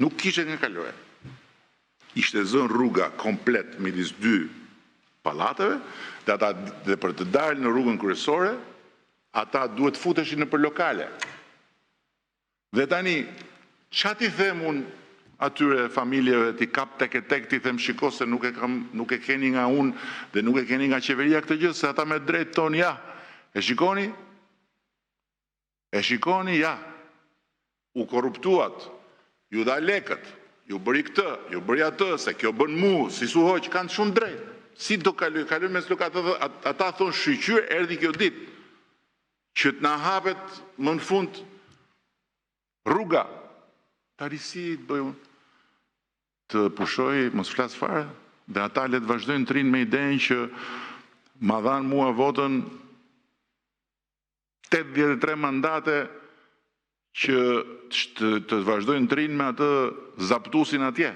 Nuk kishe nga kalore. Ishte zënë rruga komplet midis dy pallateve, dhe për të dalë në rrugën kryesore, ata duhet futeshin në për lokale. Dhe tani, qa ti them unë atyre familjeve ti kap tek e tek, ti them shiko se nuk e keni nga unë dhe nuk e keni nga qeveria këtë gjë, se ata me drejt tonë, ja, e shikoni, ja, u korruptuat, ju dha lekët, ju bëri këtë, ju bëri atë, se kjo bën mu, si su hoq, kanë shumë drejt. Si do kaloj mes lokatëve, ata thonë shqyqyr, erdhi kjo ditë, që të na hapet më në fund rruga. Tari si të bëjmë të pushoj, mos flas fare, dhe ata le të vazhdojnë të rinë me idenë që ma dhanë mua votën 83 mandate që të vazhdojnë të rinë me atë zaptusin atje,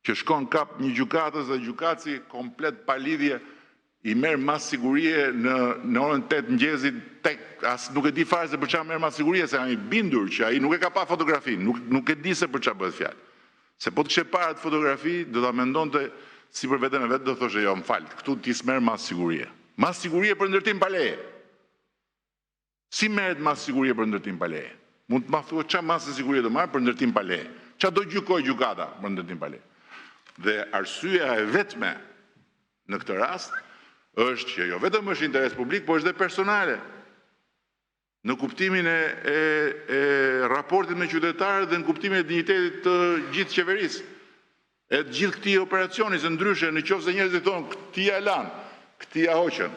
që shkon kap një gjukatës dhe gjukaci komplet pa lidhje i merë mas sigurie në orën 8 mëngjezit, as nuk e di fare se për qa merë mas sigurie, se janë i bindur që ai nuk e ka pa fotografi, nuk e di se për qa bëhet fjalë. Se po të kështë parë të fotografi, do të amendon të si për vetën e vetë, do thoshe jo më falë, këtu ti s'merë mas sigurie. Mas sigurie për ndërtim pa leje. Si merët mas sigurie për ndërtim pa leje? Mund të ma thua qa mas sigurie do marë për ndërtim pa leje? Qa do gjykoj gjukata për ndërtim pa leje? Dhe arsyeja e vetme në këtë rast është që jo vetëm është interes publik, po është dhe personale. Në kuptimin e raportit me qytetarët dhe në kuptimin e dignitetit të gjithë qeverisë. E të gjithë këtij operacioni, se ndryshe në qoftë se njerëzit thonë këti e lan, këti e hoqën,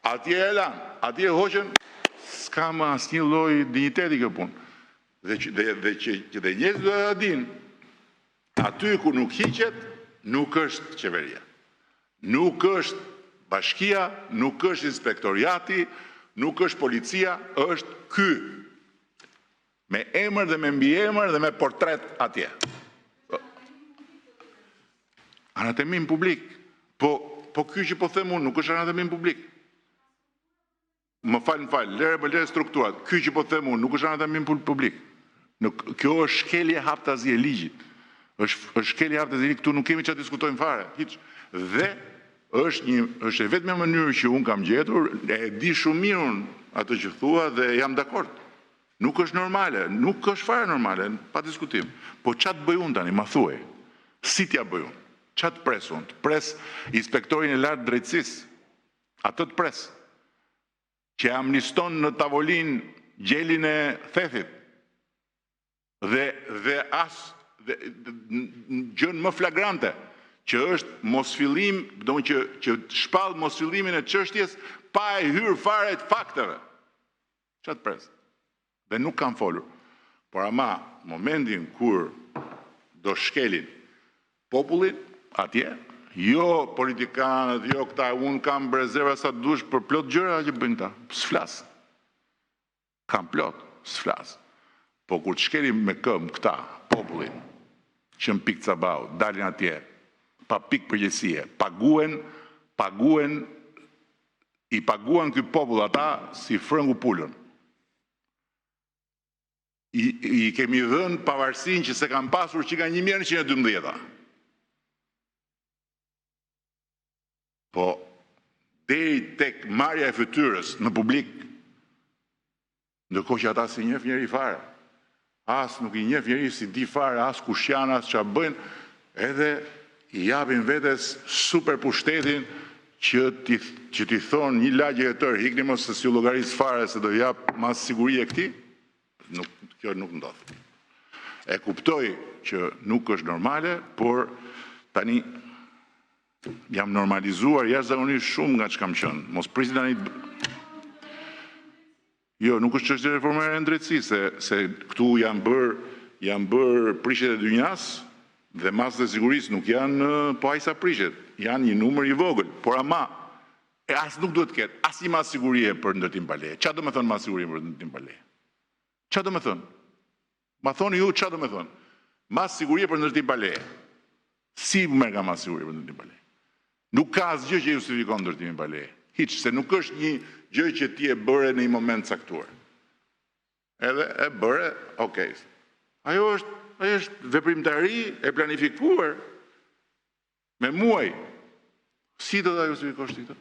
atje e lan, atje e hoqën, s'ka më asnjë lloj digniteti kjo punë. Dhe njerëzit do ta dinë, aty ku nuk hiqet, nuk është qeveria. Nuk është bashkia, nuk është inspektoriati, nuk është policia, është ky. Me emër dhe me mbiemër dhe me portret atje. Anatemim publik. Po ky që po them unë nuk është anatemim publik. Më fal, lere strukturat. Ky që po them unë nuk është anatemim publik. Kjo është shkelje haptazi e ligjit. është shkelje haptazi e ligjit, këtu nuk kemi çfarë diskutojmë fare. Dhe është e vetme mënyrë që unë kam gjetur, e di shumë mirë atë që thua dhe jam dakord. Nuk është normale, nuk është fare normale, pa diskutim. Po ç'a të bëj unë tani, ma thuaj. Si t'ja bëj unë? Ç'a të pres unë? Të pres inspektorin e lartë drejtësisë. Atë të pres. Që amniston në tavolin gjelin e thethit. Dhe gjën më flagrante, që është mosfillim, do që shpall mosfillimin e çështjes pa e hyrë fare të fakteve. Ç'a të pres? Dhe nuk kam folur. Por ama, momentin kur do shkelin popullin, atje, jo politikanët, jo këta, unë kam rezerva sa dush për plot gjëra që bëjnë ta. S'flas. Kam plot, s'flas. Po kur të shkelim me këmbë këta, popullin, që në pikë cabau, dalin atje, pa pikë përgjegjësie, i paguan ky popull ata si frëngu pulën. I kemi dhënë pavarësinë që se kanë pasur që ka 1912. Po, deri tek marrja e fytyrës në publik, ndërkohë që ata si njeh njëri fare. As nuk i njeh njëri si di fare, as kush janë, as ç'a bëjnë, edhe i japin vetes super pushtetin që ti thonë një lagje e tërë, hikni mos se si u llogaris fare se do jap mas siguri e këtij. Kjo nuk ndodh. E kuptoj që nuk është normale, por tani jam normalizuar jashtëzakonisht shumë nga ç'kam qenë. Mos prisni tani. Jo, nuk është çështje reformare e drejtësisë, se këtu janë bër prishjet e dynjas dhe masat e sigurisë nuk janë po aq sa prishet, janë një numër i vogël, por ama as nuk duhet të ketë as një mas sigurie për ndërtim pa leje. Çfarë do të thonë mas sigurie për ndërtim pa leje? Çfarë do të thonë? Ma thoni ju çfarë do të thonë? Mas sigurie për ndërtim pa leje. Si merr nga mas sigurie për ndërtim pa leje? Nuk ka asgjë që justifikon ndërtimin pa leje. Hiç, se nuk është një gjë që ti e bëre në një moment caktuar. Edhe e bëre, okay. Ajo është ajo është veprimtari e planifikuar me muaj. Si do ta justifikosh ti këtë?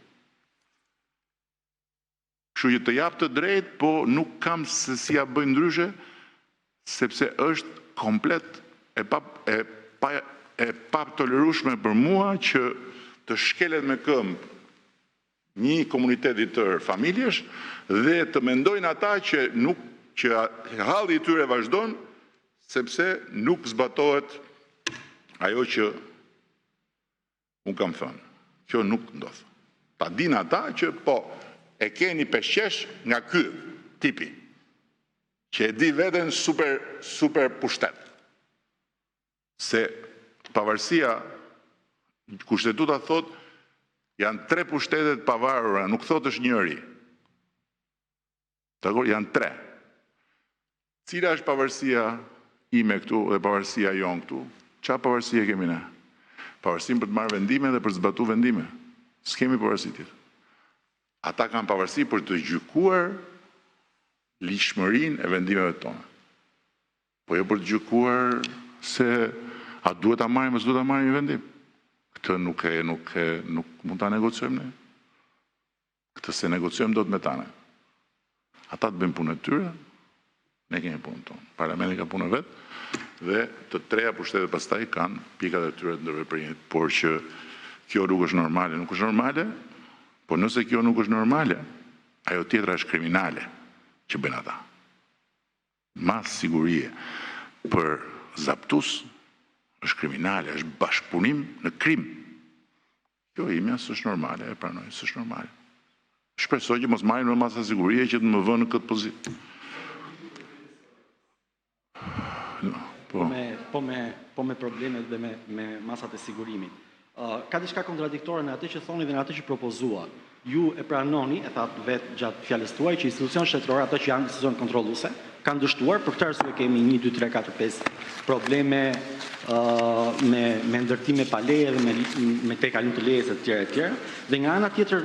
Kështu që të jap të drejtë, po nuk kam se si ja bëj ndryshe, sepse është komplet e pa tolerueshme për mua që të shkelet me këmbë një komunitet i tërë familjesh dhe të mendojnë ata që halli i tyre vazhdon sepse nuk zbatohet ajo që unë kam thënë. Kjo nuk ndodh. Ta dinë ata që po e keni peshqesh nga ky tipi, që e di veten super pushtet. Se pavarësia, kushtetuta thot, janë 3 pushtetet pavarura, nuk thot është njëri. Dakor, janë 3. Cila është pavarësia ime këtu dhe pavarësia jonë këtu? Çfarë pavarësie kemi ne? Pavarësinë për të marrë vendime dhe për të zbatuar vendime. S'kemi pavarësi tjetër. Ata kanë pavarësi për të gjykuar ligjshmërinë e vendimeve tona. Po jo për të gjykuar se a duhet ta marrim ose duhet ta marrim një vendim. Këtë nuk mund ta negociojmë ne. Këtë se negociojmë dot me tane. Ata të bëjnë punën e tyre, ne kemi punën tonë. Parlamenti ka punën vet dhe të 3 pushtetet pastaj kanë pikat e tyre të ndërveprimit, por që kjo nuk është normale, nuk është normale, po nëse kjo nuk është normale, ajo tjetra është kriminale që bën ata. Mas sigurie për zaptus është kriminale, është bashkëpunim në krim. Kjo imja s'është normale, e pranoj, s'është normale. Shpresoj që mos marrim në masa sigurie që të më vënë në këtë pozitë. Po me problemet dhe me masat e sigurimit. Ka diçka kontradiktore në atë që thoni dhe në atë që propozua. Ju e pranoni, e thatë vetë gjatë fjalës tuaj, që institucion shtetëror, ato që janë institucion kontrolluese, kanë dështuar, për këtë arsye kemi 1, 2, 3, 4, 5 probleme me ndërtime pa leje dhe me tejkalim të lejes e tjera. Dhe nga ana tjetër,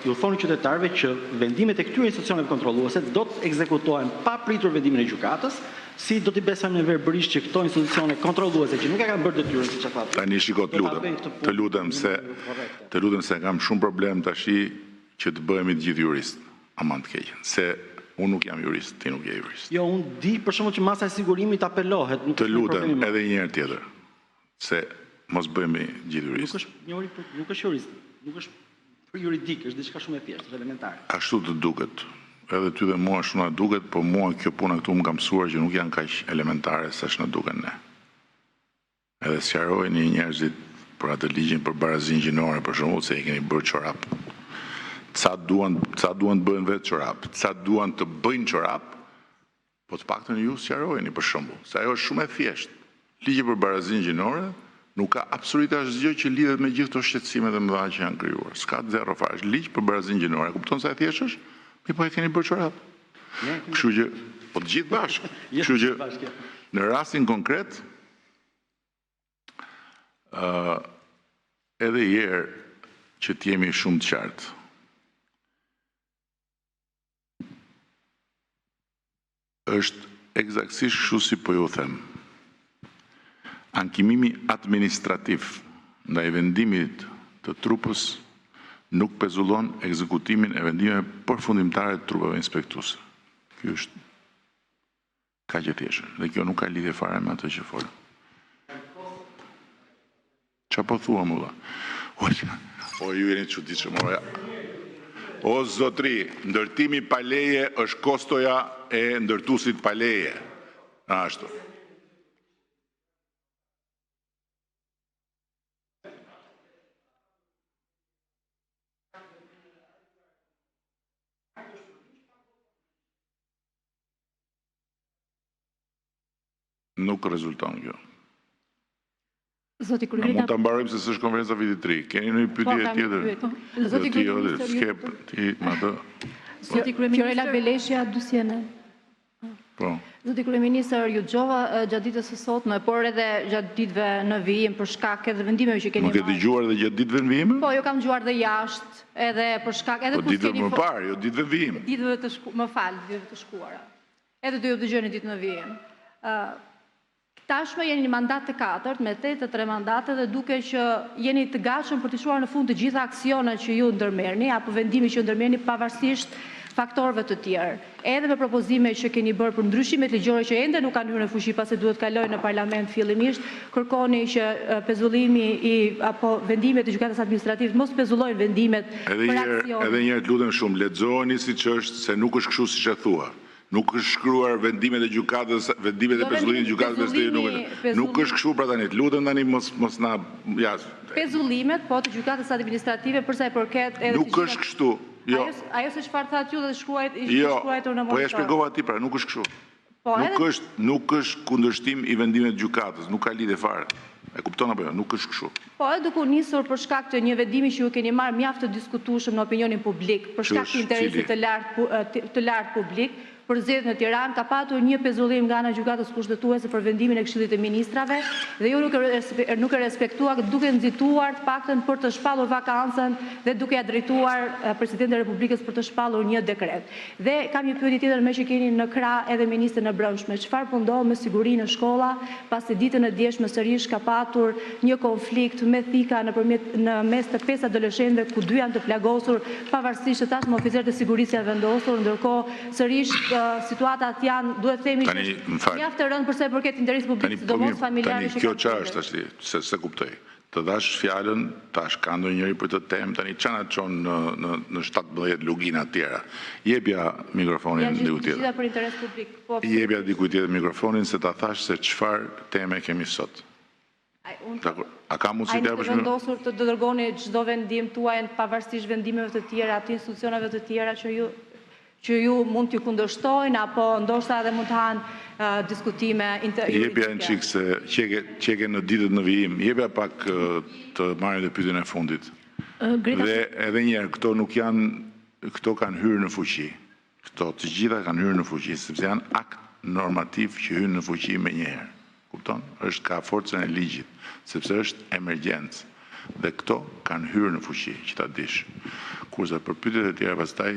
ju thoni qytetarëve që vendimet e këtyre institucioneve kontrolluese do të ekzekutohen pa pritur vendimin e gjykatës, si do t'i besojmë në verbërisht që këto institucione kontrolluese që nuk e kanë bërë detyrën siç e thatë. Tani shiko, të lutem se kam shumë problem tashi që të bëhemi të gjithë jurist. Aman të keq. Se unë nuk jam jurist, ti nuk je jurist. Jo, unë di për shembull që masa e sigurimit apelohet, nuk të lutem edhe një herë tjetër. Se mos bëhemi gjithë jurist. Nuk është jurist, nuk është për juridik, është diçka shumë e thjeshtë, është elementare. Ashtu të duket. Edhe ty dhe mua shumë na duket, po mua kjo puna këtu më ka mësuar që nuk janë kaq elementare sa që na duken ne. Edhe sqarojeni njerëzit për atë ligjin për barazinë gjinore, për shembull, se i keni bërë çorap. Ca duan të bëjnë vetë çorap, ca duan të bëjnë çorap, po të paktën ju sqarojeni për shembull, se ajo është shumë e thjeshtë. Ligji për barazinë gjinore nuk ka absolutisht asgjë që lidhet me gjithë këto shqetësime të mëdha që janë krijuar. S'ka zero fare, është ligj për barazinë gjinore. Kupton sa e thjeshtë është? Po e keni bërë çorap. Kështu që po të gjithë bashkë. Kështu që në rastin konkret edhe herë që t'jemi shumë të qartë. Është eksaktësisht kështu si po ju them. Ankimimi administrativ ndaj vendimit të trupës nuk pezullon ekzekutimin e vendimeve përfundimtare të trupave inspektuese. Ky është kaq e thjeshtë dhe kjo nuk ka lidhje fare me atë që fol. Çfarë po thua mua? O ju jeni çuditshëm. O zotri, ndërtimi pa leje është kostoja e ndërtuesit pa leje. Ashtu. Nuk rezulton kjo. Zoti Kryeministër, mund ta mbarojmë se s'është konferenca vitit 3. Keni një pyetje tjetër? Zoti Kryeministër, Zoti Kryeministër Veleshja Dusjene. Po. Zoti Kryeministër, ju dëgjova gjatë ditës së sotme, por edhe gjatë ditëve në vijim për shkak edhe vendimeve që keni marrë. Nuk e dëgjuar edhe gjatë ditëve në vijim? Po, jo kam dëgjuar dhe jashtë, edhe për shkak edhe kur keni më parë, jo ditëve në vijim. Ditëve të shkuara. Edhe do ju dëgjoni ditë në vijim. Tashmë jeni një mandat të 4 me 83 mandate dhe duke që jeni të gatshëm për të shuar në fund të gjitha aksionet që ju ndërmerrni apo vendimi që ju ndërmerrni pavarësisht faktorëve të tjerë. Edhe me propozime që keni bërë për ndryshimet ligjore që ende nuk kanë hyrë në fuqi pasi duhet kalojnë në parlament fillimisht, kërkoni që pezullimi apo vendimet e gjykatës administrative mos pezullojnë vendimet për aksione. Edhe një herë të lutem shumë, lexoni siç është se nuk është kështu siç e thua. Nuk është shkruar vendimet e gjykatës, vendimet e pezullimit të gjykatës nuk është kështu, pra tani, lutem tani mos na pezullimet po të gjykatës administrative për sa i përket edhe nuk është kështu. Jo. Ajo se çfarë thatë ju dhe shkruajtur në monitor. Po ja shpjegova ti pra, nuk është kështu. Nuk është kundërshtim i vendimeve të gjykatës, nuk ka lidhje fare. E kupton apo jo? Nuk është kështu. Po edhe duke u nisur për shkak të një vendimi që ju keni marrë mjaft të diskutueshëm në opinionin publik, për shkak të interesit të lartë publik, për zgjedhjet në Tiranë ka patur një pezullim nga ana e gjykatës kushtetuese për vendimin e Këshillit të Ministrave dhe ju nuk e respektuar duke nxituar të paktën për të shpallur vakancën dhe duke ja drejtuar Presidentit të Republikës për të shpallur një dekret. Dhe kam një pyetje tjetër me që keni në krah edhe ministrin e Brendshme. Çfarë po ndodh me sigurinë në shkolla, pasi ditën e djeshme sërish ka patur një konflikt me thika në mes të 5 adoleshentëve ku 2 janë të plagosur, pavarësisht se tashmë oficerët e sigurisë janë vendosur, ndërkohë sërish situatat janë, duhet themi që mjaft të rëndë për sa i përket interesit publik, sidomos familjare. Tani kjo çfarë është tash, se kuptoj. Të dash fjalën, tash ka ndonjëri për të temë, tani çana çon në 17 lugina të tjera. Jepja mikrofonin dikujt tjetër. Gjitha për interes publik. Jepja dikujt tjetër mikrofonin se ta thash se çfarë teme kemi sot. A ka mundësi të japësh vendosur të dërgoni çdo vendim tuaj pavarësisht vendimeve të tjera, të institucioneve të tjera që ju mund t'ju kundërshtojnë, apo ndoshta edhe mund të hanë diskutime juridike. Jepja në qikë se qeke në ditët në vijim, jepja pak të marrë dhe pyetjen e fundit. Dhe edhe njerë, këto kanë hyrë në fuqi. Këto të gjitha kanë hyrë në fuqi, sepse janë akt normativ që hyrë në fuqi me njëherë. Kupton? Ka forcën e ligjit, sepse është emergjencë. Dhe këto kanë hyrë në fuqi, që ta dish. Kurse për pyetjet e tjera pastaj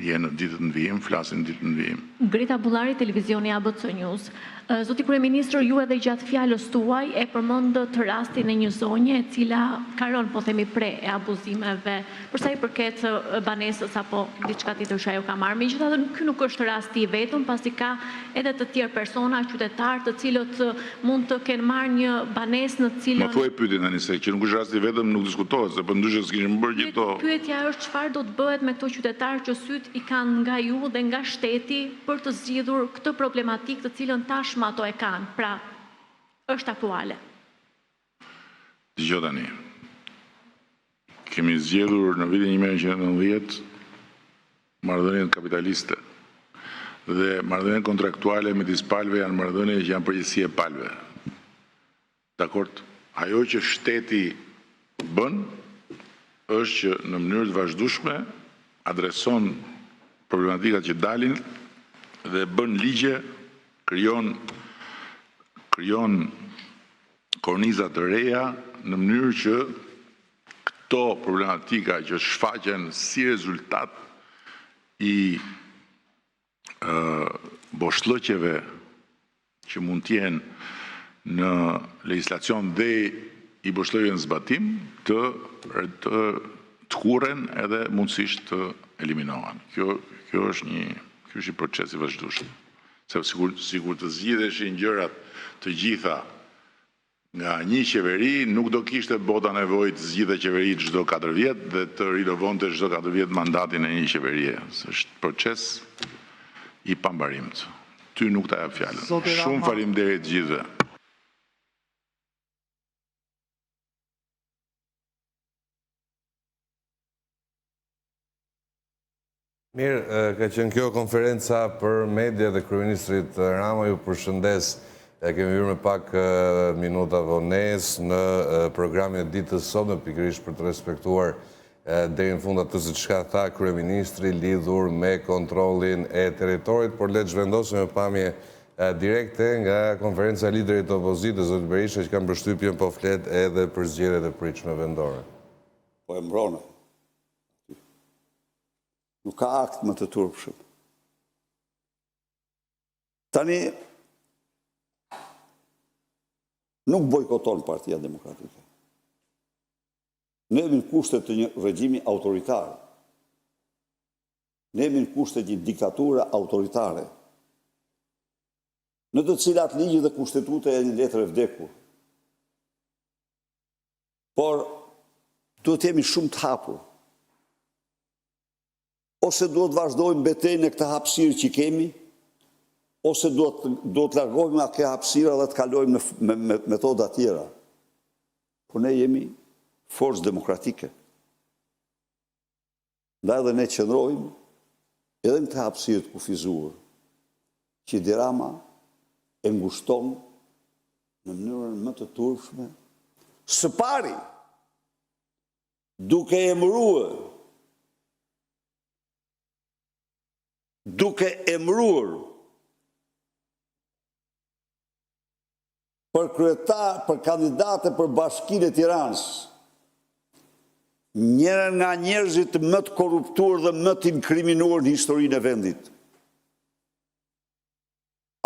jenë në ditët në vijim, flasin në ditët në vijim. Greta Bullari, televizioni ABC News. Zoti Kryeministër, ju edhe gjatë fjalës tuaj e përmendët rastin e një zonje e cila ka rënë, po themi, pre e abuzimeve, për sa i përket banesës apo diçka tjetër që ajo ka marrë. Megjithatë, ky nuk është rasti i vetëm, pasi ka edhe të tjerë persona, qytetarë, të cilët mund të kenë marrë një banesë në cilën. Ma thuaj pyetjen tani se që nuk është rasti i vetëm, nuk diskutohet, se për ndryshe s'kishim bërë gjithë to. Pyetja është çfarë do të bëhet me këto qytetarë që syt i kanë nga ju dhe nga shteti për të zgjidhur këtë problematikë të cilën tashmë ato e kanë, pra është aktuale. Dgjoj tani. Kemi zgjedhur në vitin 1990 marrëdhënien kapitaliste dhe marrëdhënien kontraktuale midis palëve janë marrëdhënie që janë përgjegjësi e palëve. Dakord? Ajo që shteti bën është që në mënyrë të vazhdueshme adreson problematikat që dalin dhe bën ligje, krijon korniza të reja në mënyrë që këto problematika që shfaqen si rezultat i boshllëqeve që mund të jenë në legjislacion dhe i boshllëqeve në zbatim të kurren edhe mundësisht të eliminohen. Kjo është një proces i vazhdueshëm. Sepse sikur të zgjidheshin gjërat të gjitha nga një qeveri, nuk do kishte bota nevojë të zgjidhte qeveri çdo 4 vjet dhe të rinovonte çdo 4 vjet mandatin e një qeverie. Është proces i pambarimtë. Ty nuk ta jap fjalën. Shumë faleminderit të gjithëve. Mirë, ka qenë kjo konferenca për media dhe kryeministrit Rama, ju përshëndes. Kemi hyrë me pak minuta vonesë në programin e ditës sotme, pikërisht për të respektuar deri në fund atë se çka tha kryeministri lidhur me kontrollin e territorit, por le të zhvendosim me pamje direkte nga konferenca e liderit të opozitës, zoti Berisha, që kanë përshtypjen po flet edhe për zgjedhjet e pritshme vendore. Po e mbronë. Nuk ka akt më të turpshëm. Tani, nuk bojkoton Partia Demokratike. Ne jemi në kushtet të një regjimi autoritar. Ne jemi në kushtet të një diktature autoritare, në të cilat ligji dhe kushtetuta e një letër e vdekur. Por, duhet jemi shumë të hapur. Ose duhet vazhdojmë betejën e këtë hapësirë që kemi, ose duhet largohemi nga këtë hapësira dhe të kalojmë në metoda tjera. Por ne jemi forcë demokratike. Ndaj edhe ne qëndrojmë edhe në të hapësirë të kufizuar, që Edi Rama e ngushton në mënyrën më të turpshme, së pari, duke emëruar për kryetar, për kandidate për Bashkinë e Tiranës, njërën nga njerëzit më të korruptuar dhe më të inkriminuar në historinë e vendit.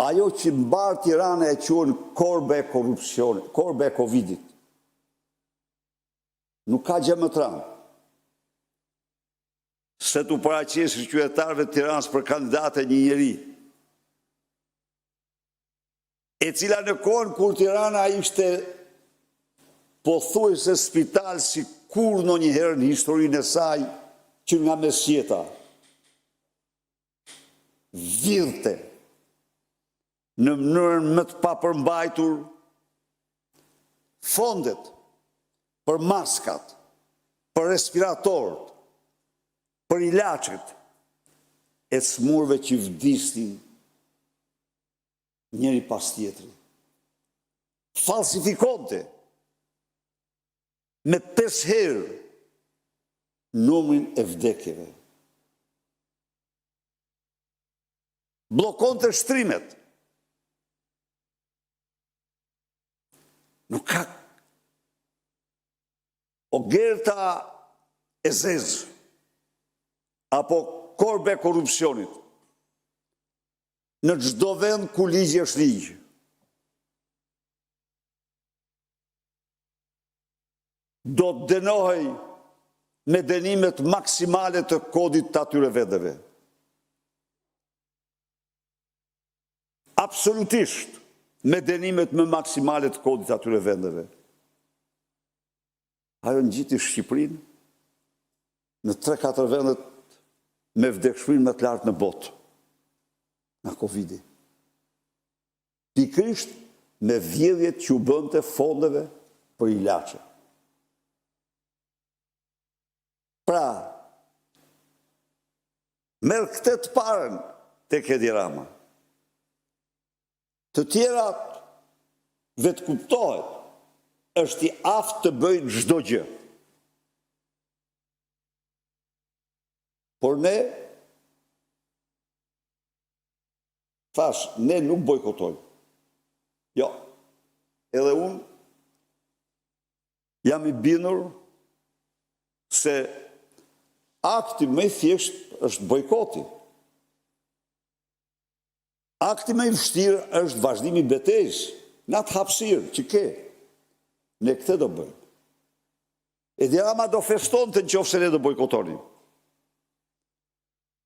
Ajo që mbar Tirana e quhen korbe e korrupsionit, korbe e Covidit. Nuk ka gjë më të rëndë se t'u paraqesë qytetarëve të Tiranës për kandidate një njeri, e cila në kohën kur Tirana ishte pothuajse spital si kur në njëherë në historinë e saj, që nga mesjeta virte në mënyrën më të papërmbajtur fondet për maskat, për respiratorët, për ilaçet e smurve që vdisnin njëri pas tjetri. Falsifikonte me 5 herë numrin e vdekjeve. Blokon të shtrimet. Nuk ka ogerta e zezë apo korbe korrupsionit në çdo vend ku ligji është ligj. Do të dënohej me dënimet maksimale të kodit të atyre vendeve. Absolutisht me dënimet më maksimale të kodit të atyre vendeve. Ajo ngjiti Shqipërinë në 3-4 vendet me vdekshmërinë më të lartë në botë nga Covidi. Pikërisht me vjedhjet që u bënte fondeve për ilaçe. Pra, merr këtë të parën tek Edi Rama. Të tjerat vetë kuptohet, është i aftë të bëjnë çdo gjë. Por ne, ne nuk bojkotojmë. Jo, edhe unë jam i bindur se akti më i thjesht është bojkoti. Akti më i vështirë është vazhdimi i betejës, në atë hapësirë që ke. Ne këtë do bëjmë. Edi Rama do festonte nëse ne do bojkotonim.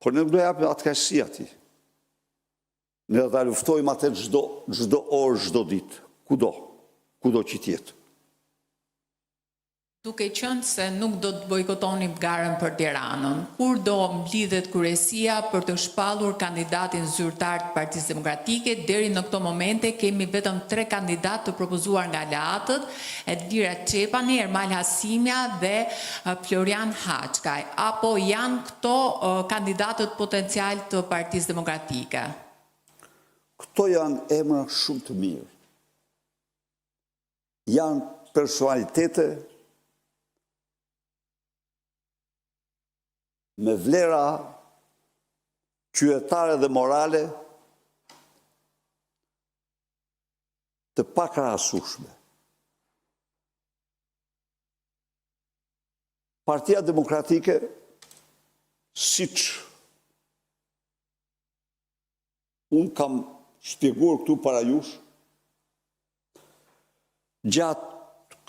Por ne nuk do japim atë kaqësi atij. Ne do ta luftojmë atë çdo orë, çdo ditë, kudo që tjetë. Duke qenë se nuk do të bojkotonim garën për Tiranën, kur do mblidhet kryesia për të shpallur kandidatin zyrtar të Partisë Demokratike? Deri në këto momente kemi vetëm 3 kandidatë të propozuar nga aleatët, Edvira Çepani, Ermal Hasimja dhe Florian Haçkaj. Apo janë këto kandidatët potencial të Partisë Demokratike? Këto janë emra shumë të mirë. Janë personalitete me vlera qytetare dhe morale të pakrahasueshme. Partia Demokratike, siç unë kam shpjeguar këtu para jush, gjatë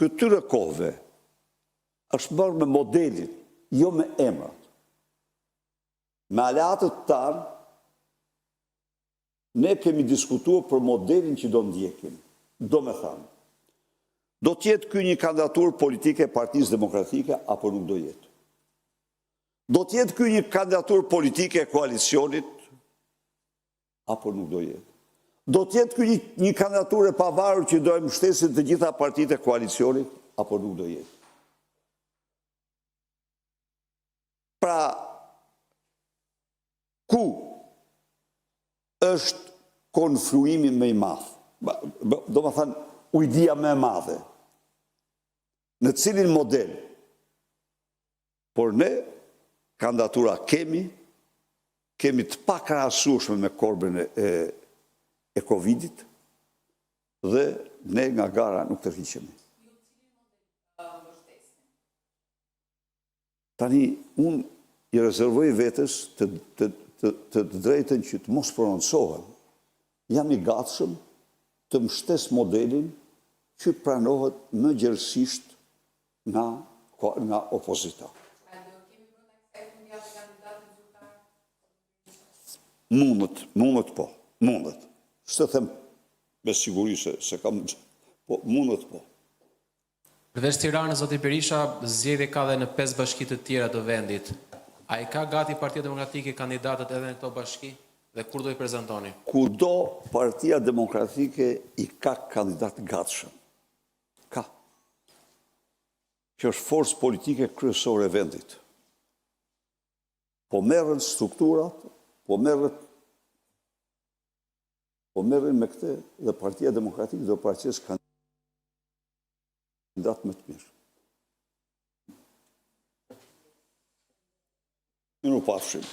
këtyre kohëve është bërë me modelin, jo me emrat. Me aleatët tanë, ne kemi diskutuar për modelin që do ndjekim. Do me thamë, do tjetë ky një kandidatur politike e Partisë Demokratike, apo nuk do jetë? Do tjetë ky një kandidatur politike e koalicionit, apo nuk do jetë? Do tjetë ky një kandidatur e pavarur që do e mbështesin të gjitha partitë e koalicionit, apo nuk do jetë? Pra, ku është konfluimi më i madh? Do më thënë, ujdia më e madhe. Në cilin model? Por ne, kandidatura kemi të pakrahasueshme me korbën e Covidit dhe ne nga gara nuk tërhiqemi. Tani, unë i rezervoj vetës të drejtën që të mos prononcohem. Jam i gatshëm të mbështes modelin që pranohet më gjerësisht nga opozita. Mundet po, mundet. Së them me siguri se kam, po mundet po. Përveç Tiranës, zoti Berisha, zgjedhje ka dhe në 5 bashki të tjera të vendit. A i ka gati Partia Demokratike kandidatët edhe në këto bashki? Dhe kur do i prezentoni? Kudo Partia Demokratike i ka kandidat gatshëm. Ka. Që është forcë politike kryesore e vendit. Po merren strukturat, po merren me këtë dhe Partia Demokratike do paraqes kandidat më të mirë. Miru pafshim.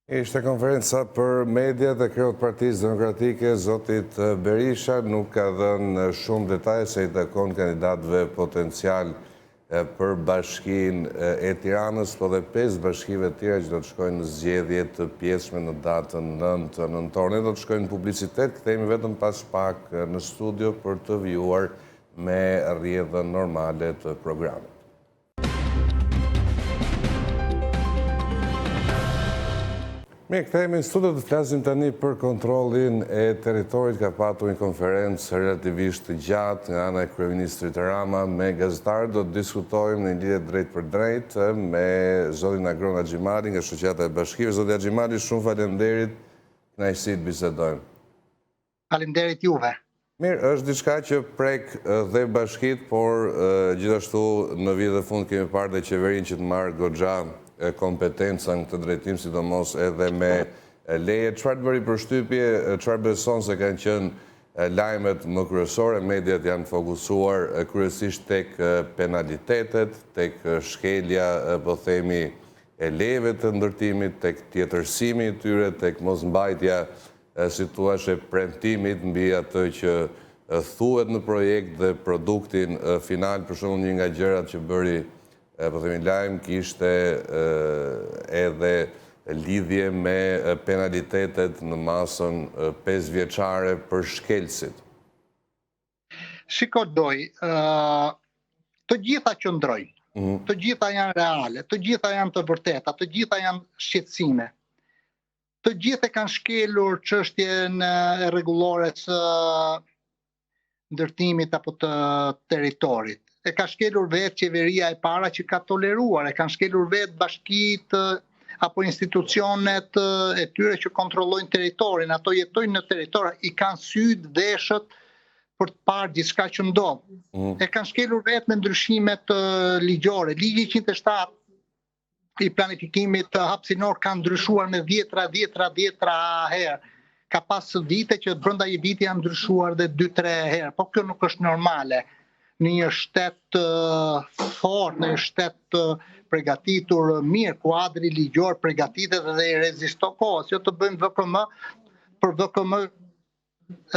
Ishte konferenca për mediat e kreut Partisë Demokratike, zotit Berisha nuk ka dhënë shumë detaje se i takon kandidatëve potencial për bashkinë e Tiranës, po dhe 5 bashkive tjera që do të shkojnë në zgjedhje të pjesme në datën 9 nëntor. Ne do të shkojnë në publicitet, kthehemi vetëm pas pak në studio për të vijuar me rrjedhën normale të programit. Mirë, kthehemi në studio të flasim tani për kontrollin e territorit. Ka patur një konferencë relativisht të gjatë nga ana e kryeministrit Rama me gazetarët. Do të diskutojmë në lidhje drejt për drejt me zotin Agron Axhimali nga shoqata e bashkive. Zoti Axhimali, shumë faleminderit. Kënaqësi të bisedojmë. Faleminderit juve. Mirë, është diçka që prek dhe bashkit, por gjithashtu në vitet e fundit kemi parë dhe qeverinë që të marrë goxha kompetenca në këtë drejtim, sidomos edhe me leje. Çfarë bëri përshtypje, çfarë beson se kanë qenë lajmet më kryesore? Mediat janë fokusuar kryesisht tek penalitetet, tek shkelja, po themi, e lejeve të ndërtimit, tek tjetërsimi i tyre, tek mosmbajtja, si thua, premtimit mbi atë që thuhet në projekt dhe produktin final. Për shembull, një nga gjërat që bëri po themi lajm kishte edhe lidhje me penalitetet në masën 5 vjeçare për shkelësit. Shiko doj, të gjitha qëndrojnë, të gjitha janë reale, të gjitha janë të vërteta, të gjitha janë shqetësime. Të gjitha kanë shkelur çështjen e rregullores ndërtimit apo të territorit. E ka shkelur vetë qeveria e para që ka toleruar, e kanë shkelur vetë bashkitë apo institucionet e tyre që kontrollojnë territorin, ato jetojnë në territor, i kanë syt veshët për të parë gjithçka që ndodh. E kanë shkelur vetë me ndryshimet ligjore. Ligji 107 i planifikimit hapësinor ka ndryshuar me 10 herë. Ka pas vite që brenda një viti janë ndryshuar dhe 2-3 herë, po kjo nuk është normale. Në një shtet fort, në një shtet përgatitur mirë, kuadri ligjor përgatitet dhe i reziston kohës, jo të bëjmë VKM për VKM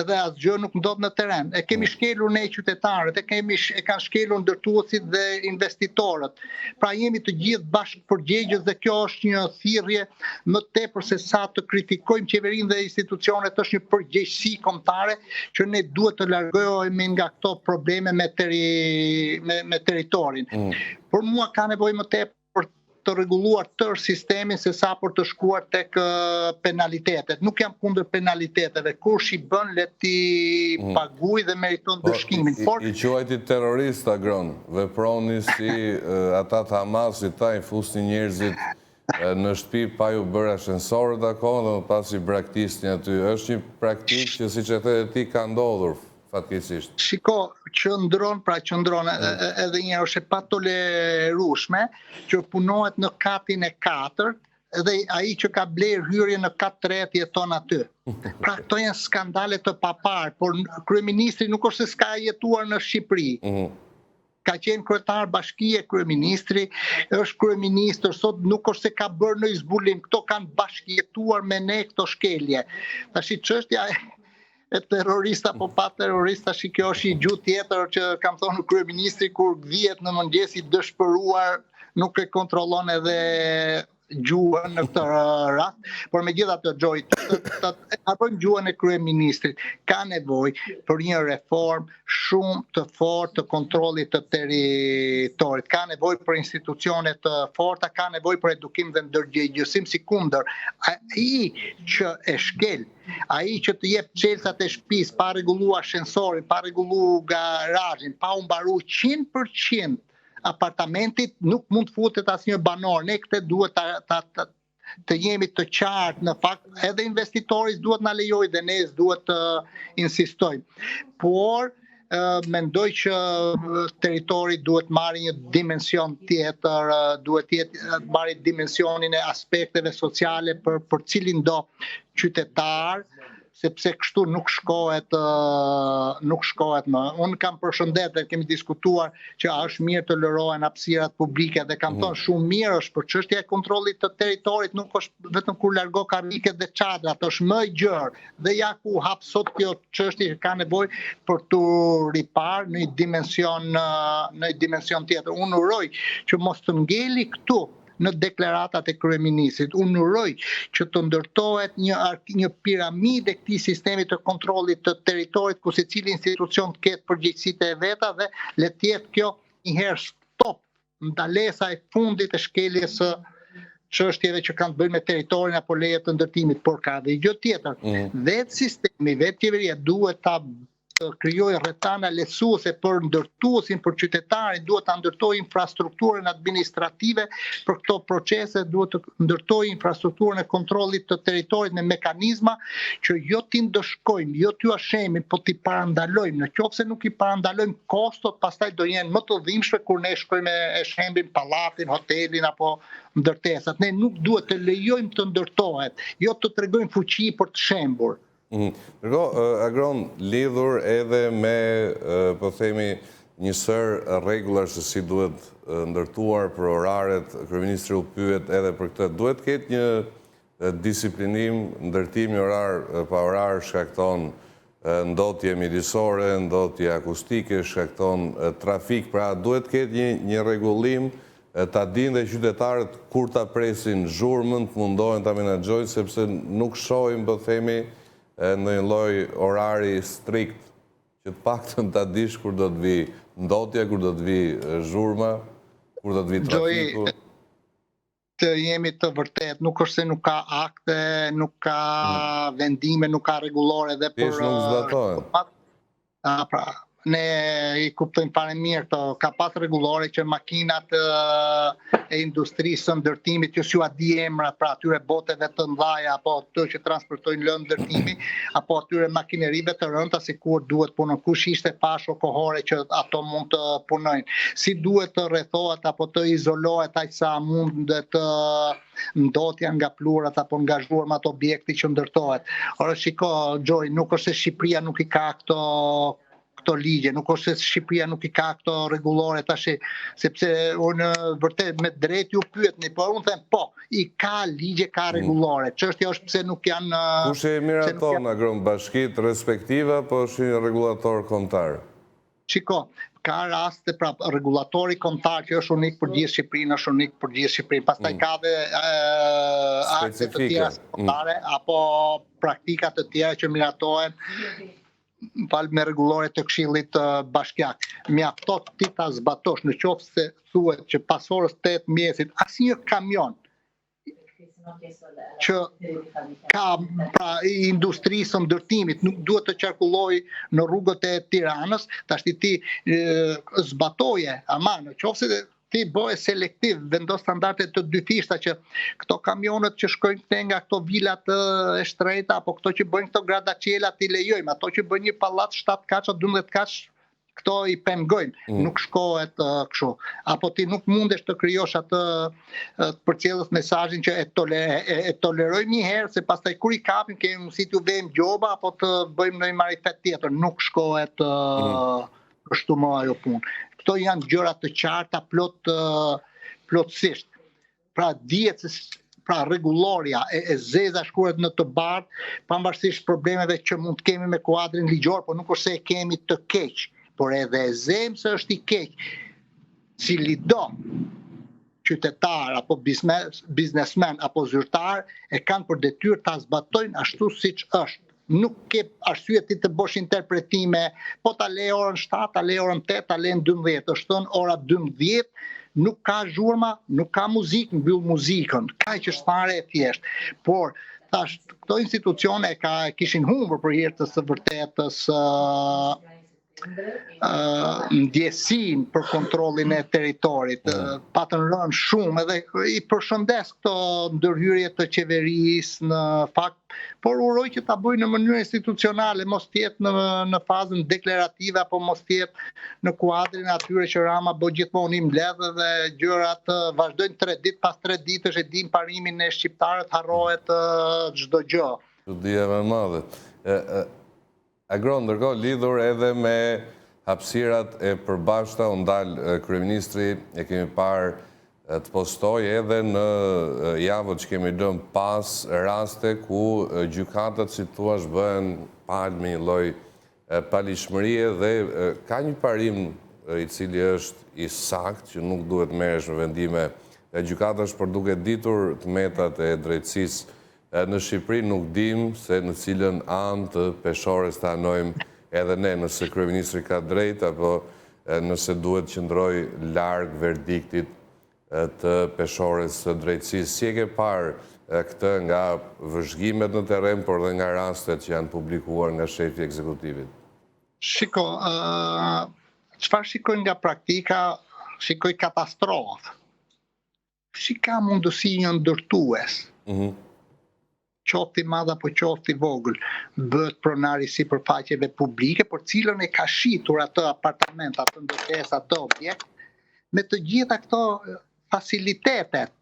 edhe asgjë nuk ndodh në teren. E kemi shkelur ne qytetarët, e kanë shkelur ndërtuesit dhe investitorët. Pra jemi të gjithë bashkë përgjegjës dhe kjo është një thirrje më tepër se sa të kritikojmë qeverinë dhe institucionet, është një përgjegjësi kombëtare që ne duhet të largohemi nga këto probleme me territorin. Por mua ka nevojë më tepër të rregulluar tërë sistemin se sa për të shkuar tek penalitetet. Nuk jam kundër penaliteteve, kush i bën le ti paguaj dhe meriton dëshkimin. I quajti terrorist Agron, veproni si ata të Hamasit, ta i fusni njerëzit në shtëpi pa ju bërë ashensorët akoma dhe më pas i braktisni aty. Është një praktikë që siç e the ti ka ndodhur fatkeqësisht. Shiko, qëndron edhe një është e patolerueshme që punohet në katin e 4 dhe ai që ka bler hyrje në kat 3 jeton aty. Pra këto janë skandale të papar, por kryeministri nuk është se s'ka jetuar në Shqipëri. Ka qenë kryetar bashkie kryeministri, është kryeministër, sot nuk është se ka bërë në zbulim, këto kanë bashkjetuar me ne këto shkelje. Tash çështja e terrorista apo pa terrorista, kjo është një gjuhë tjetër që kam thonë kryeministri kur vihet në mëngjes i dëshpëruar nuk e kontrollon edhe gjuhën në këtë rast, por megjithatë Gjoj, të harrojmë gjuhën e kryeministrit. Ka nevojë për një reformë shumë të fortë të kontrollit të territorit. Ka nevojë për institucione të forta, ka nevojë për edukim dhe ndërgjegjësim, sikundër ai që e shkel, ai që të jep çelësat e shtëpisë pa rregulluar ashensorin, pa rregulluar garazhin, pa u mbaruar 100% apartamentit, nuk mund të futet asnjë banor. Ne këtë duhet të jemi të qartë, në fakt edhe investitorit duhet na lejojë dhe ne duhet të insistojmë. Por mendoj që territori duhet marrë një dimension tjetër, duhet marrë dimensionin e aspekteve sociale për cilin do qytetar, sepse kështu nuk shkohet më. Unë kam përshëndetur, kemi diskutuar që është mirë të lërohen hapësirat publike dhe kam thënë shumë mirë është, për çështja e kontrollit të territorit nuk është vetëm kur largo karriket dhe çadrat, është më e gjerë. Dhe ja ku hap sot kjo çështje që ka nevojë për të riparë në një dimension tjetër. Unë uroj që mos të ngeli këtu në deklaratat e kryeministrit. Unë uroj që të ndërtohet një piramidë e këtij sistemi të kontrollit të territorit ku secili institucion të ketë përgjegjësitë e veta dhe le të jetë kjo një herë stop, ndalesa e fundit e shkeljes së çështjeve që kanë të bëjnë me territorin apo leje të ndërtimit, por ka dhe gjë tjetër. Vetë sistemi, vetë qeveria duhet ta krijojë rrethana lehtësuese për ndërtuesin, për qytetarin, duhet ta ndërtojë infrastrukturën administrative për këto procese, duhet të ndërtojë infrastrukturën e kontrollit të territorit me mekanizma që jo t'i ndëshkojmë, jo t'ju ashemi, po t'i parandalojmë. Nëse nuk i parandalojmë kostot, pastaj do jenë më të dhimbshme kur ne shkojmë e shembim pallatin, hotelin apo ndërtesat. Ne nuk duhet të lejojmë të ndërtohet, jo të tregojmë fuqi për të shembur. Agron, lidhur edhe me, po themi, një sër rregullash se si duhet ndërtuar për oraret, kryeministri u pyet edhe për këtë. Duhet ketë një disiplinim, ndërtimi orar pa orar shkakton ndotje midisore, ndotje akustike, shkakton trafik, pra duhet ketë një rregullim, ta dinë dhe qytetarët kur ta presin zhurmën, të mundohen ta menaxhojnë, sepse nuk shohim, po themi, në një lloj orari strikt, që të paktën ta dish kur do të vi ndotja, kur do të vi zhurma, kur do të vi trafiku. Të jemi të vërtet, nuk është se nuk ka akte, nuk ka vendime, nuk ka rregullore dhe për nuk zbatohen. Pra, ne i kuptojmë fare mirë këto, ka pas rregullore që makinat e industrisë së ndërtimit, që s'ju a di emrat, pra atyre boteve të mëdha apo ato që transportojnë lëndë ndërtimi, apo atyre makinerive të rënda sikur duhet punon, kush ishte pashë kohore që ato mund të punojnë, si duhet të rrethohet apo të izolohet aq sa mund të ndotja nga pluhurat apo nga zhurmat objekti që ndërtohet. Ora shiko, Gjoj, nuk është se Shqipëria nuk i ka këto ligje, nuk është se Shqipëria nuk i ka këto rregullore tash, sepse unë vërtet me drejt ju pyetni, por unë them po, i ka ligje, ka rregullore. Çështja është pse nuk janë Kush e mirë ato në Agron bashkitë respektive, apo është një rregullator kombëtar? Shiko, ka raste, pra rregullatori kombëtar që është unik për gjithë Shqipërinë, është unik për gjithë Shqipërinë. Pastaj ka dhe akte të tjera kombëtare apo praktika të tjera që miratohen me rregullore të Këshillit Bashkiak. Mjafton ti ta zbatosh, në qoftë se thuhet që pas orës 8 mjesit asnjë kamion që ka pra industrisë së ndërtimit nuk duhet të qarkullojë në rrugët e Tiranës, tash ti zbatoje, ama në qoftë se ti bëhe selektiv, vendos standarde të dyfishta që këto kamionët që shkojnë nga këto vilat e shtrejta apo këto që bëjnë këto gradacela ti lejojmë, ato që bëjnë një pallat 7 kaç, 12 kaç, këto i pengojnë, nuk shkohet kështu. Apo ti nuk mundesh të krijosh atë përcjellës mesazhin që e tolerojmë një herë, se pastaj kur i kapim kemi mundësi t'u vëmë gjoba apo të bëjmë ndonjë marifet tjetër, nuk shkohet kështu më ajo punë. Këto janë gjëra të qarta plotësisht. Pra dihet se rregulloria e zeza shkruhet në të bardhë, pavarësisht problemeve që mund të kemi me kuadrin ligjor, por nuk është se e kemi të keq, por edhe e zem se është i keq. Cili do qytetar apo biznesmen apo zyrtar e kanë për detyrë ta zbatojnë ashtu siç është. Nuk ke arsye ti të bësh interpretime, po ta le orën 7, ta le orën 8, ta le 12, është thënë ora 12, nuk ka zhurma, nuk ka muzikë, mbyll muzikën. Kaq është fare e thjeshtë. Por tash këto institucione kishin humbur për hir të së vërtetës ndjesin për kontrollin e territorit, patën rënë shumë edhe i përshëndes këto ndërhyrje të qeverisë në fakt, por uroj që ta bëjnë në mënyrë institucionale, mos tjetë në fazën deklarative apo mos tjetë në kuadrin atyre që Rama bë gjithmonë i mbledh dhe gjërat vazhdojnë 3 ditë pas 3 ditësh e dim parimin e shqiptarët, harrohet çdo gjë. Çudia më e madhe. Agron, ndërkohë lidhur edhe me hapësirat e përbashkëta, u ndal kryeministri, e kemi parë të postoj edhe në javët që kemi lënë pas raste ku gjykatat, si thua, bëhen palë me një lloj palishmërie dhe ka një parim i cili është i saktë që nuk duhet merresh në vendime gjykatash, por duke ditur të metat e drejtësisë në Shqipëri nuk dim se në cilën anë të peshores të anojmë edhe ne, nëse kryeministri ka drejt apo nëse duhet qëndroj larg verdiktit të peshores së drejtësisë. Si e ke parë këtë nga vëzhgimet në terren, por dhe nga rastet që janë publikuar nga shefi ekzekutivit? Shiko, çfarë shikoj nga praktika, shikoj katastrofë. Si ka mundësi një ndërtues, qofti madh apo qofti vogël, bëhet pronari sipërfaqeve publike, për cilën e ka shitur atë apartament, atë ndërtesë, atë objekt, me të gjitha këto facilitetet.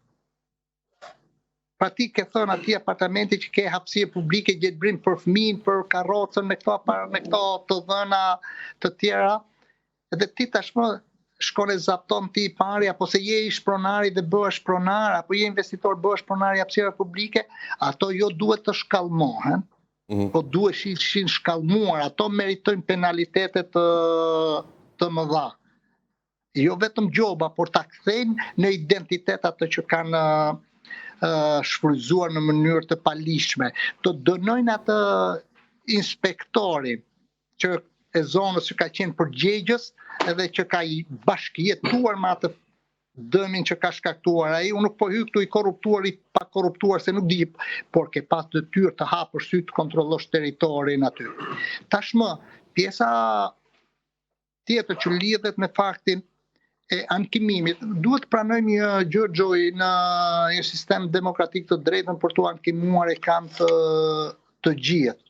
Pra ti ke thënë atij apartamenti që ke hapësirë publike, gjetbrim për fëmijën, për karrocën, me këto të dhëna të tjera, edhe ti tashmë shkon e zapton ti i pari, apo se je ish pronari dhe bëhesh pronar, apo je investitor bëhesh pronar i hapësirave publike, ato jo duhet të shkallmohen, po duhet ishin shkallmuar, ato meritojnë penalitete të mëdha. Jo vetëm gjoba, por ta kthejnë në identitet ato që kanë shfrytzuar në mënyrë të palishme. Të dënojnë atë inspektorin që e zonës që ka qenë përgjegjës edhe që ka i bashkëjetuar me atë dëmin që ka shkaktuar ai. Unë nuk po hyj këtu i korruptuar i pa korruptuar se nuk di, por ke pas detyrë të hapësh sy të kontrollosh territorin aty. Tashmë, pjesa tjetër që lidhet me faktin e ankimimit, duhet të pranojmë një gjë, Gjoj, në një sistem demokratik të drejtën për të ankimuar e kanë të gjithë.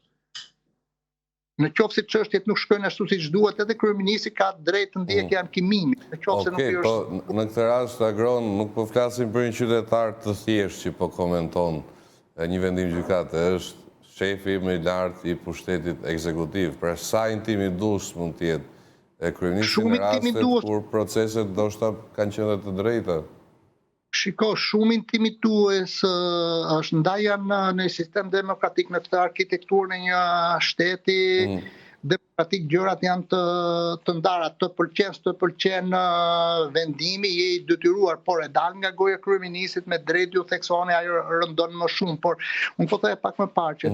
Në qoftë se çështjet nuk shkojnë ashtu siç duhet, edhe kryeministri ka drejtë të ndjekë ankimimit. Në qoftë se nuk është. Po në këtë rast, Agron, nuk po flasim për një qytetar të thjeshtë që po komenton një vendim gjykate, është shefi më i lartë I pushtetit ekzekutiv. Pra sa intimidues mund të jetë kryeministri në rastet kur proceset ndoshta kanë qenë të drejta? Shiko, shumë intimidues është ndajja në sistem demokratik, në këtë arkitekturën e një shteti demokratik, gjërat janë të ndara, të pëlqen vendimi, je I detyruar, por e dal nga goja e kryeministit me drejt ju theksoni, ajo rëndon më shumë, por unë po thej pak më parë që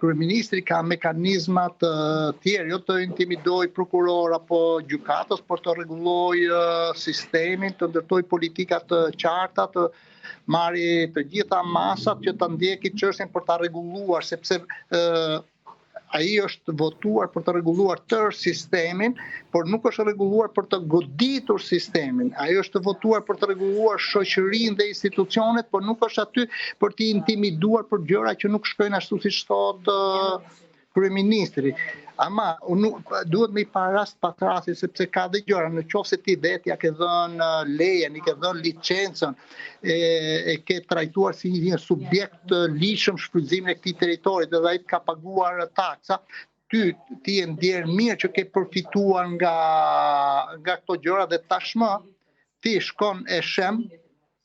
kryeministri ka mekanizmat tjerë, jo të intimidoj prokuror apo gjykatës, por të rregulloj sistemin, të ndërtoj politika të qarta, të marri të gjitha masat që të ndjeki çështjen për ta rregulluar, sepse ai është votuar për të rregulluar tërë sistemin, por nuk është rregulluar për të goditur sistemin. Ai është votuar për të rregulluar shoqërinë dhe institucionet, por nuk është aty për të intimiduar për gjëra që nuk shkojnë ashtu siç thotë kryeministri. Ama duhet me I pa rast patrasi, sepse ka dhe gjëra, në qoftë se ti vetë ja ke dhënë lejen, I ke dhënë licencën, e ke trajtuar si një subjekt ligjshëm shfrytëzimin e këtij territori dhe ai ka paguar taksa, ti e ndjer mirë që ke përfituar nga këto gjëra dhe tashmë ti shkon e shem,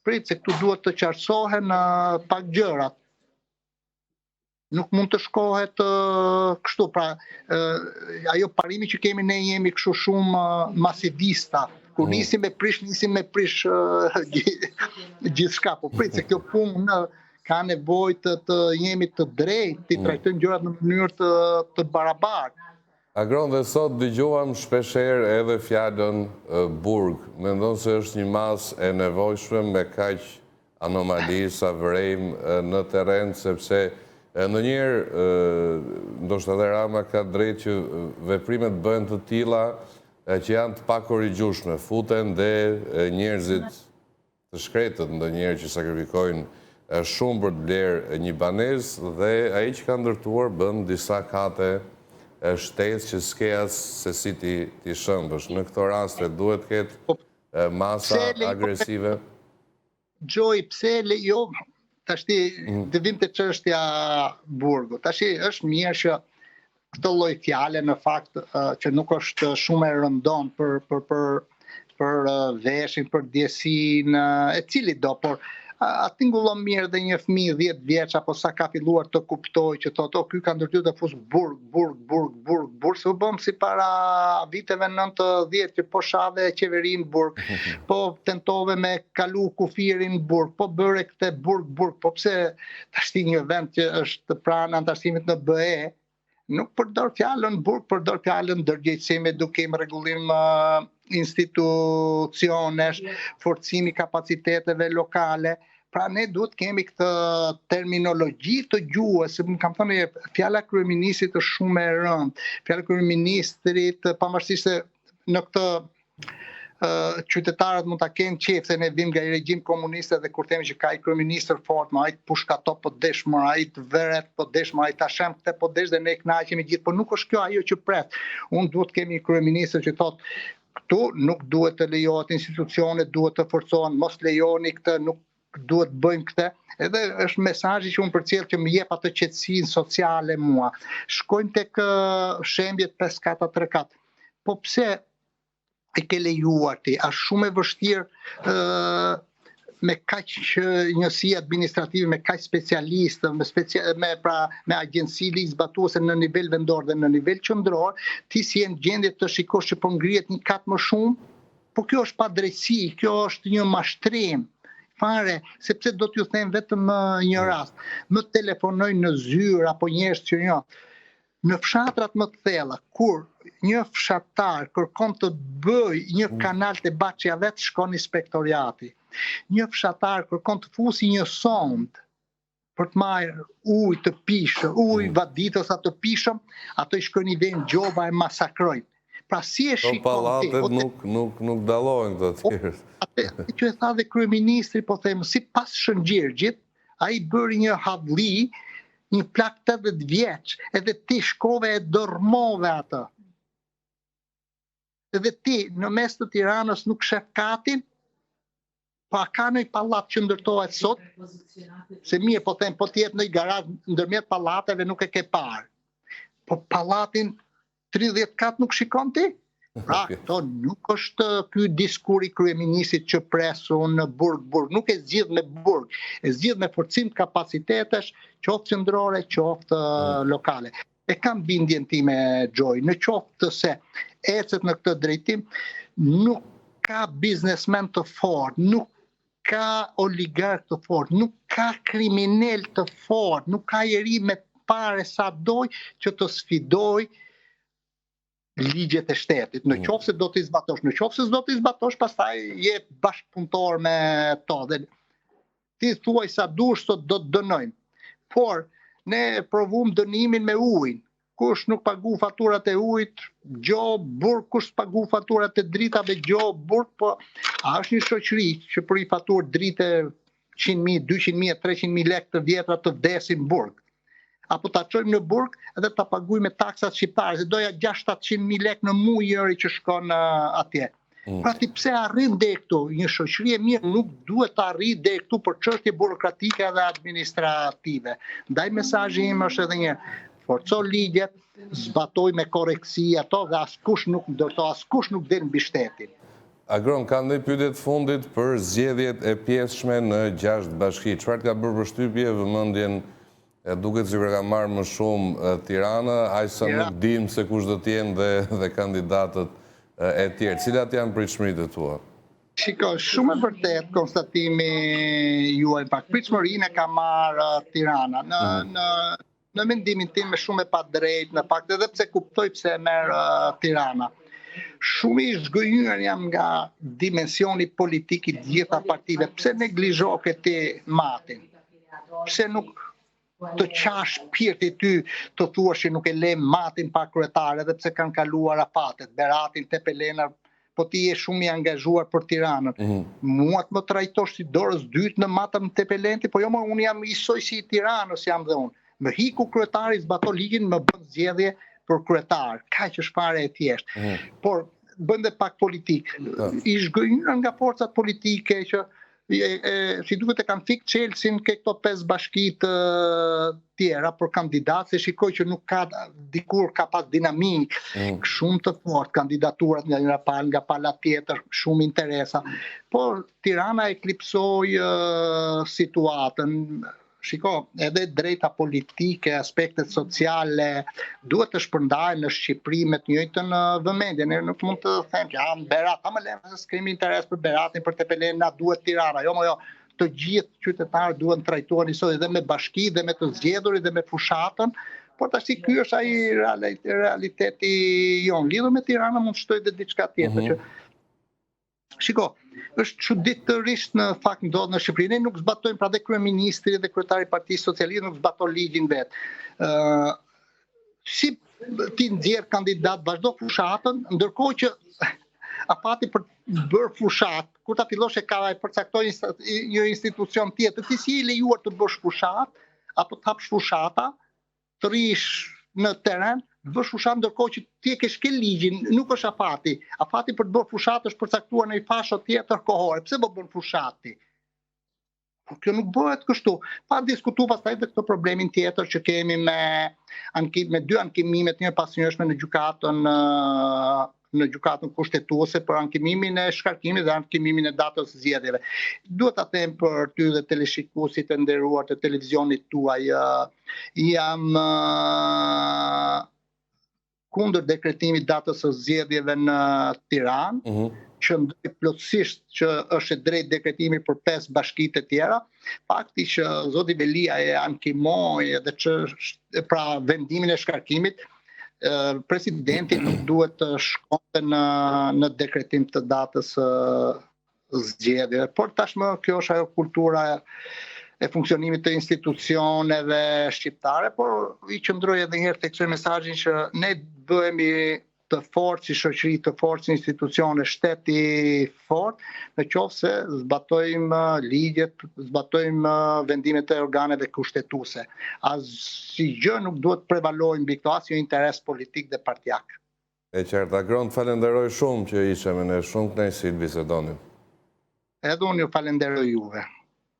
prit se këtu duhet të qartësohen pak gjërat. Nuk mund të shkohet kështu, pra ajo parimi që kemi ne jemi kështu shumë masivista. Kur nisim me prish gjithçka, po prit se kjo punë ka nevojë të jemi të drejtë, të trajtojmë gjërat në mënyrë të barabartë. Agron, dhe sot dëgjuam shpeshherë edhe fjalën burg. Mendon se është një masë e nevojshme me kaq anomali sa vërejmë në terren, sepse ndonjëherë ndoshta edhe Rama ka drejt që veprimet bëhen të tilla që janë të pakorrigjueshme, futen dhe njerëzit të shkretët ndonjëherë që sakrifikojnë shumë për të blerë një banesë dhe ai që ka ndërtuar bën disa kate shtesë që s'ke as se si ti shëmbësh. Në këto raste duhet të ketë masa agresive. Gjoj, pse lejo Tashti, të vim të çështja burgut. Tashi, është mirë që këtë lloj fjale në fakt që nuk është shumë e rëndon për veshin, për djesin, e cili do, por aty ngullon mirë dhe një fëmijë 10 vjeç apo sa ka filluar të kuptoj që thotë, ky ka ndërtyer të fus burg, se u bëm si para viteve 90 që po shave qeverin burg, po tentove me kalu kufirin burg, po bëre këtë burg, po pse tashti një vend që është pranë antarësimit në BE, nuk përdor fjalën burg, përdor fjalën ndërgjegjësim, edukim, rregullim institucionesh, forcimi kapaciteteve lokale. Pra ne duhet kemi këtë terminologji të gjuhës, se më kam thënë fjala kryeministrit është shumë e rëndë. Fjala kryeministrit, pavarësisht se në këtë qytetarët mund ta kenë qejf se ne vim nga I regjim komunist dhe kur themi që ka I kryeministër fort, ai të pushkato po desh, ai të veret po desh, ai ta shem këtë po desh dhe ne kënaqemi gjithë, por nuk është kjo ajo që pret. Unë duhet kemi kryeministër që thotë këtu nuk duhet të lejohet, institucionet duhet të forcohen, mos lejoni këtë, nuk duhet bëjmë këtë. Edhe është mesazhi që unë përcjell që më jep atë qetësinë sociale mua. Shkojmë tek shembjet 5-4-3-4. Po pse e ke lejuar ti? Është shumë e vështirë me kaq njësi administrative, me kaq specialistë, me agjenci ligjzbatuese në nivel vendor dhe në nivel qendror, ti si je në gjendje të shikosh që po ngrihet një kat më shumë, po kjo është padrejtësi, kjo është një mashtrim. Fare, sepse do t'ju them vetëm një rast. Më telefonojnë në zyrë apo njerëz që jo. Në fshatrat më të thella, kur një fshatar kërkon të bëj një kanal të Baçja vet, shkon inspektoriati. Një fshatar kërkon të fusi një sond për të marrë ujë të pishëm, ujë vaditës atë të pishëm, ato I shkojnë I vend gjoba e masakrojnë. Pra si e shikon ti? Pallatet nuk dallohen këto të tjerë. Atë që e tha dhe kryeministri, po them, sipas Shëngjirgjit, ai bëri një havli, një plak 80 vjeç, edhe ti shkove e dërmove atë. Edhe ti në mes të Tiranës nuk shef katin, pa ka në pallat që ndërtohet sot, se mirë po them, po t'jep në garazh ndërmjet pallateve nuk e ke parë. Po pallatin 30 kat nuk shikon ti? Pra, këto nuk është ky diskur i kryeministit që presun në burg, nuk e zgjidh me burg, e zgjidh me forcim të kapacitetesh, qoftë qendrore, qoftë lokale. E kam bindjen time, Gjoj, në qoftë se ecet në këtë drejtim, nuk ka biznesmen të fort, nuk ka oligark të fort, nuk ka kriminal të fort, nuk ka njeri me pare sa doj që të sfidoj ligjet e shtetit. Në qoftë se do t'i zbatosh, në qoftë se s'do t'i zbatosh, pastaj je bashkëpunëtor me to. Dhe ti thuaj sa dush sot do të dënojmë. Por ne provum dënimin me ujin. Kush nuk pagu faturat e ujit, gjo burg, kush pagu faturat e dritave, gjo burg, po a është një shoqëri që për i fatur drite 100.000, 200.000, 300.000 lek të vjetra të vdesin burg. Apo ta çojmë në burg edhe ta paguajmë me taksat shqiptare, se doja 600.000 lek në muaj njëri që shkon atje. Pra ti pse arrin deri këtu? Një shoqëri e mirë nuk duhet të arrijë deri këtu për çështje burokratike dhe administrative. Ndaj mesazhi im është edhe një forco ligjet, zbatoj me koreksi ato dhe askush nuk del mbi shtetin. Agron, ka ndonjë pyetje të fundit për zgjedhjet e pjesshme në 6 bashki. Çfarë ka bërë përshtypje vëmendjen? Duket si ka marrë më shumë Tirana, aq sa nuk dim se kush do të jenë dhe kandidatët e tjerë. Cilat janë pritshmëritë tua? Shiko, shumë e vërtet konstatimi juaj, pak pritshmërinë ka marrë Tirana. Në mendimin tim me shumë e padrejtë, në fakt edhe pse kuptoj pse e merr Tirana. Shumë i zgënjur jam nga dimensioni politik i gjitha partive. Pse neglizho ti Matin? Pse nuk të qash shpirti ty të thuash që nuk e le Matin pa kryetar, edhe pse kanë kaluar afatet, Beratin, Tepelena, po ti je shumë i angazhuar për Tiranën. Mua të më trajtosh si dorës dytë në Matën Tepelenti, po jo më unë jam isoj si i Tiranës jam dhe unë. Më hiku kryetari, zbato ligjin, më bën zgjedhje për kryetar. Kaq është fare e thjeshtë. Por bën dhe pak politik. I zgënjur nga forcat politike që si duket e kanë fik Chelsea ke këto 5 bashki të tjera për kandidatë, se shikoj që nuk ka dikur ka pas dinamik shumë të fort, kandidaturat nga njëra palë, nga pala tjetër, shumë interesa. Por Tirana eklipsoi situatën. Shiko, edhe drejta politike, aspektet sociale, duhet të shpërndahen në Shqipëri me të njëjtën vëmendje. Ne nuk mund të them që Berat, më lem se s'kemi interes për Beratin, për Tepelen, na duhet Tirana. Jo, të gjithë qytetarët duhen trajtuar njësoj edhe me bashki, dhe me të zgjedhurit, dhe me fushatën. Por tash ky është ai realiteti jon. Lidhur me Tirana mund të shtoj edhe diçka tjetër që shiko, është çuditërisht në fakt ndodh në Shqipëri. Ne nuk zbatojmë, pra dhe kryeministri dhe kryetari i Partisë Socialiste nuk zbaton ligjin vet. Si ti nxjerr kandidat, vazhdo fushatën, ndërkohë që afati për bërë fushat, kur ta fillosh e ka përcaktoj një institucion tjetër, ti si i lejuar të bësh fushat, apo të hapsh fushata, të rish në teren, bësh fushat ndërkohë që ti e ke shkel ligjin, nuk është afati. Afati për të bërë fushat është përcaktuar në një fasho tjetër kohore. Pse do bën fushat ti? Kjo nuk bëhet kështu. Pa diskutu pastaj edhe këtë problemin tjetër që kemi me 2 ankimime të njëjtpasnjëshme në gjykatën kushtetuese për ankimimin e shkarkimit dhe ankimimin e datës zgjedhjeve. Duhet ta them për ty dhe teleshikuesit e nderuar të televizionit tuaj, jam kundër dekretimit datës së zgjedhjeve në Tiranë, që ndoj plotësisht që është e drejtë dekretimi për 5 bashkitë e tjera. Fakti që zoti Belia e ankimoi edhe pra vendimin e shkarkimit, presidenti nuk duhet të shkonte në dekretim të datës zgjedhjeve. Por tashmë kjo është ajo kultura e funksionimit të institucioneve shqiptare, por i qëndroj edhe njëherë tek kësaj mesazhin që ne bëhemi të fortë si shoqëri, të fortë si institucione, shteti fort, në qoftë se zbatojmë ligjet, zbatojmë vendimet e organeve kushtetuese. Asgjë nuk duhet prevalojë mbi këto, asnjë interes politik dhe partijak. E qartë, Agron, falenderoj shumë që ishe me ne, shumë kënaqësi të bisedonim. Edhe unë ju falenderoj juve.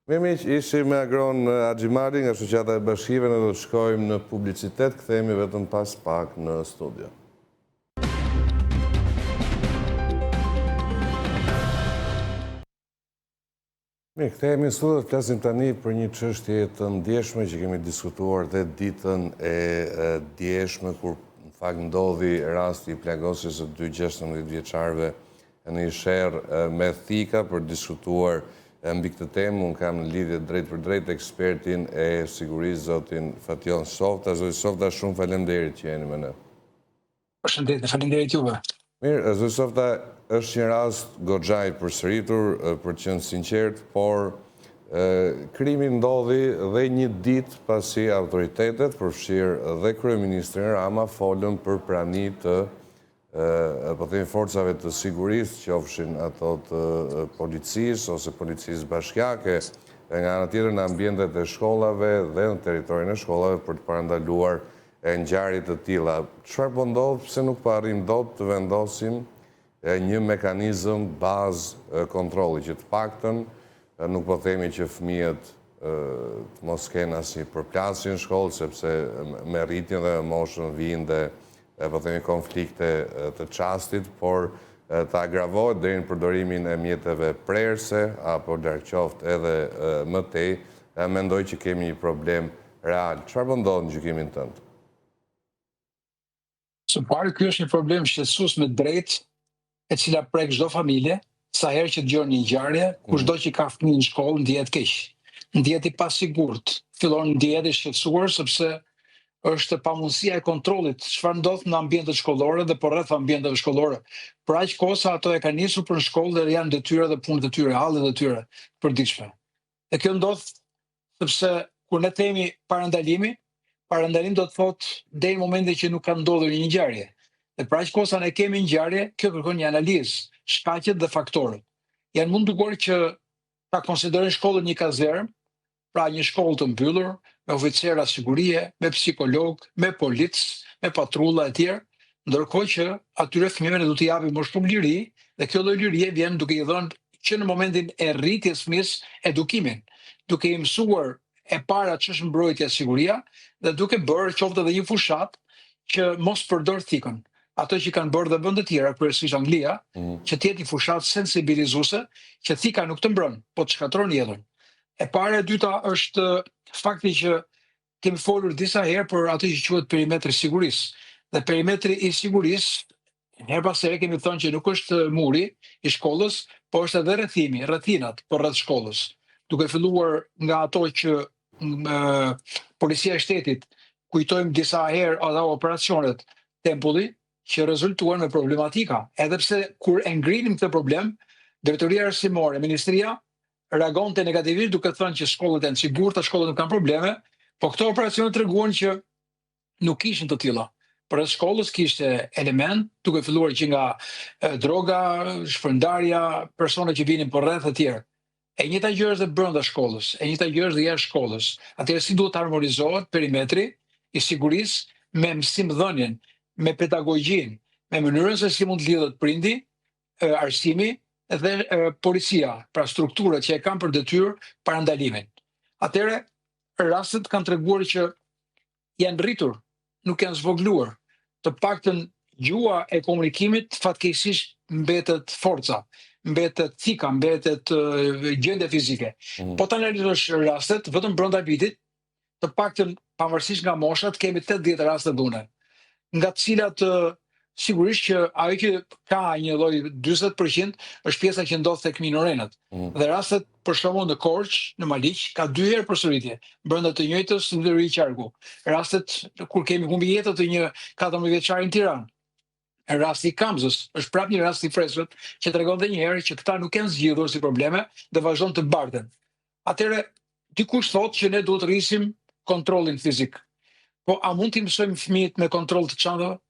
Miq, ishim me Agron Axhimari nga Shoqata e Bashkive, ne do të shkojmë në publicitet, kthehemi vetëm pas pak në studio. Mirë, kthehemi në studio, të flasim tani për një çështje të ndjeshme që kemi diskutuar dhe ditën e djeshme, kur në fakt ndodhi rasti i plagosjes së dy 16 vjeçarëve në një sherrë me thika për diskutuar mbi këtë temë. Unë kam në lidhje drejt për drejt ekspertin e sigurisë, zotin Fation Softa. Zoti Softa, shumë faleminderit që jeni me ne. Përshëndetje, faleminderit juve. Mirë, zoti Softa, është një rast goxha i përsëritur, për të qenë sinqert, por krimi ndodhi dhe një ditë pasi autoritetet, përfshirë dhe kryeministri Rama, folën për prani të po themi forcave të sigurisë, qofshin ato të policisë ose policisë bashkiake, nga ana tjetër në ambientet e shkollave dhe në territorin e shkollave, për të parandaluar ngjarje të tilla. Çfarë po ndodh, pse nuk po arrim dot të vendosim një mekanizëm bazë kontrolli, që të paktën nuk po themi që fëmijët të mos kenë asnjë përplasje në shkollë, sepse me rritjen dhe moshën vijnë dhe po themi konflikte të çastit, por të agravohet deri në përdorimin e mjeteve prerëse apo largqoftë edhe më tej, mendoj që kemi një problem real. Çfarë po ndodh në gjykimin tënd? Së pari, ky është një problem shqetësues me drejt, e cila prek çdo familje, sa herë që dëgjon një ngjarje, kushdo që ka fëmijë në shkollë ndihet keq, ndihet i pasigurt, fillon ndihet i shqetësuar sepse është pamundësia e kontrollit çfarë ndodh në ambientet shkollore dhe rreth ambienteve shkollore. Për aq kohë sa ato e kanë nisur për në shkollë dhe janë detyra dhe punët e tyre, hallet e tyre të përditshme. E kjo ndodh sepse kur ne themi parandalim do të thotë deri në momentin që nuk ka ndodhur një ngjarje. Dhe për aq kohë sa ne kemi ngjarje, kjo kërkon një analizë, shkaqet dhe faktorët. Janë munduar që ta konsiderojnë shkollën një kazermë, pra një shkollë të mbyllur, me oficera sigurie, me psikolog, me polic, me patrulla e tjerë, ndërkohë që atyre fëmijëve do t'i japim më shumë liri, dhe kjo lloj lirie vjen duke i dhënë që në momentin e rritjes fëmijës edukimin, duke i mësuar e para ç'është mbrojtja, siguria, dhe duke bërë qoftë edhe një fushat që mos përdor thikën. Ato që kanë bërë dhe vende tjera, kryesisht Anglia, që të jetë një fushat sensibilizuese, që thika nuk të mbron, po të shkatron jetën. E para e dyta është fakti që kemi folur disa herë për atë që quhet perimetri i sigurisë. Dhe perimetri i sigurisë, her pas here kemi thënë që nuk është muri i shkollës, po është edhe rrethimi, rrethinat përreth shkollës. Duke filluar nga ato që policia e shtetit, kujtojmë disa herë ato operacionet Tempulli, që rezultuan me problematika. Edhe pse kur e ngrinim këtë problem, Drejtoria Arsimore, Ministria reagonte negativisht duke thënë që shkollat janë sigurta, shkollat nuk kanë probleme, po këto operacione treguan që nuk kishin të tilla. Për shkollës kishte element, duke filluar që nga droga, shpërndarja, persona që vinin përreth e tjerë. E njëjta gjë është dhe brenda shkollës, e njëjta gjë është dhe jashtë shkollës. Atëherë si duhet të harmonizohet perimetri i sigurisë me mësimdhënien, me pedagogjinë, me mënyrën se si mund të lidhet prindi, arsimi dhe policia, pra strukturat që e kanë për detyrë parandalimin. Atëherë rastet kanë treguar që janë rritur, nuk janë zvogluar. Të paktën gjua e komunikimit fatkeqësisht mbetet forca, mbetet thika, mbetet gjendje fizike. Po të analizosh rastet, vetëm brenda vitit, të paktën pavarësisht nga moshat, kemi 80 raste dhune, nga të cilat sigurisht që ajo që ka një lloj 40% është pjesa që ndodh tek minorenët. Dhe rastet për shembull në Korç, në Maliq, ka 2 herë përsëritje brenda të njëjtës ndërri qarku. Rastet kur kemi humbi jetën të një 14 vjeçari në Tiranë. Rasti i Kamzës është prapë një rast i freskët që tregon edhe një herë që këta nuk kanë zgjidhur si probleme dhe vazhdon të barten. Atëherë dikush thotë që ne duhet të rrisim kontrollin fizik. Po a mund t'i mësojmë fëmijët me kontroll të çantave?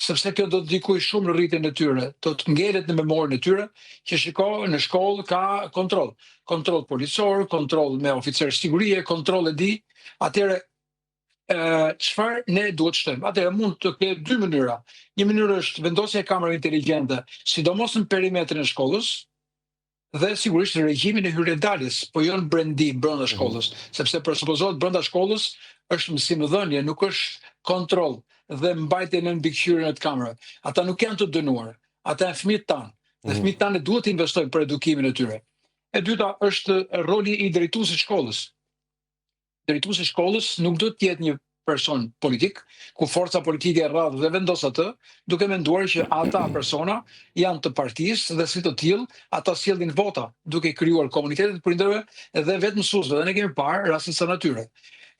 Sepse kjo do të ndikojë shumë në rritjen e tyre, do të ngelet në memorien e tyre, që shikojnë në shkollë ka kontroll. Kontroll policor, kontroll me oficer sigurie, kontroll e di. Atëherë çfarë ne duhet shtojmë? Atëherë mund të ketë 2 mënyra. Një mënyrë është vendosja e kamerave inteligjente, sidomos në perimetrin e shkollës, dhe sigurisht regjimin e hyrjedaljes, po jo në brendi brenda shkollës, sepse presupozohet brenda shkollës është mësimdhënie, nuk është kontroll dhe mbajtje në mbikëqyrjen e të kamerave. Ata nuk janë të dënuar, ata janë fëmijët tanë, dhe fëmijët tanë duhet të investojnë për edukimin e tyre. E dyta është roli i drejtuesit shkollës. Drejtuesi i shkollës nuk do të jetë një person politik, ku forca politike e rradhë dhe vendos atë, duke menduar që ata persona janë të partisë dhe si të tillë ata sjellin vota, duke krijuar komunitetet e prindërve dhe vetë mësuesve, dhe ne kemi parë raste të natyre.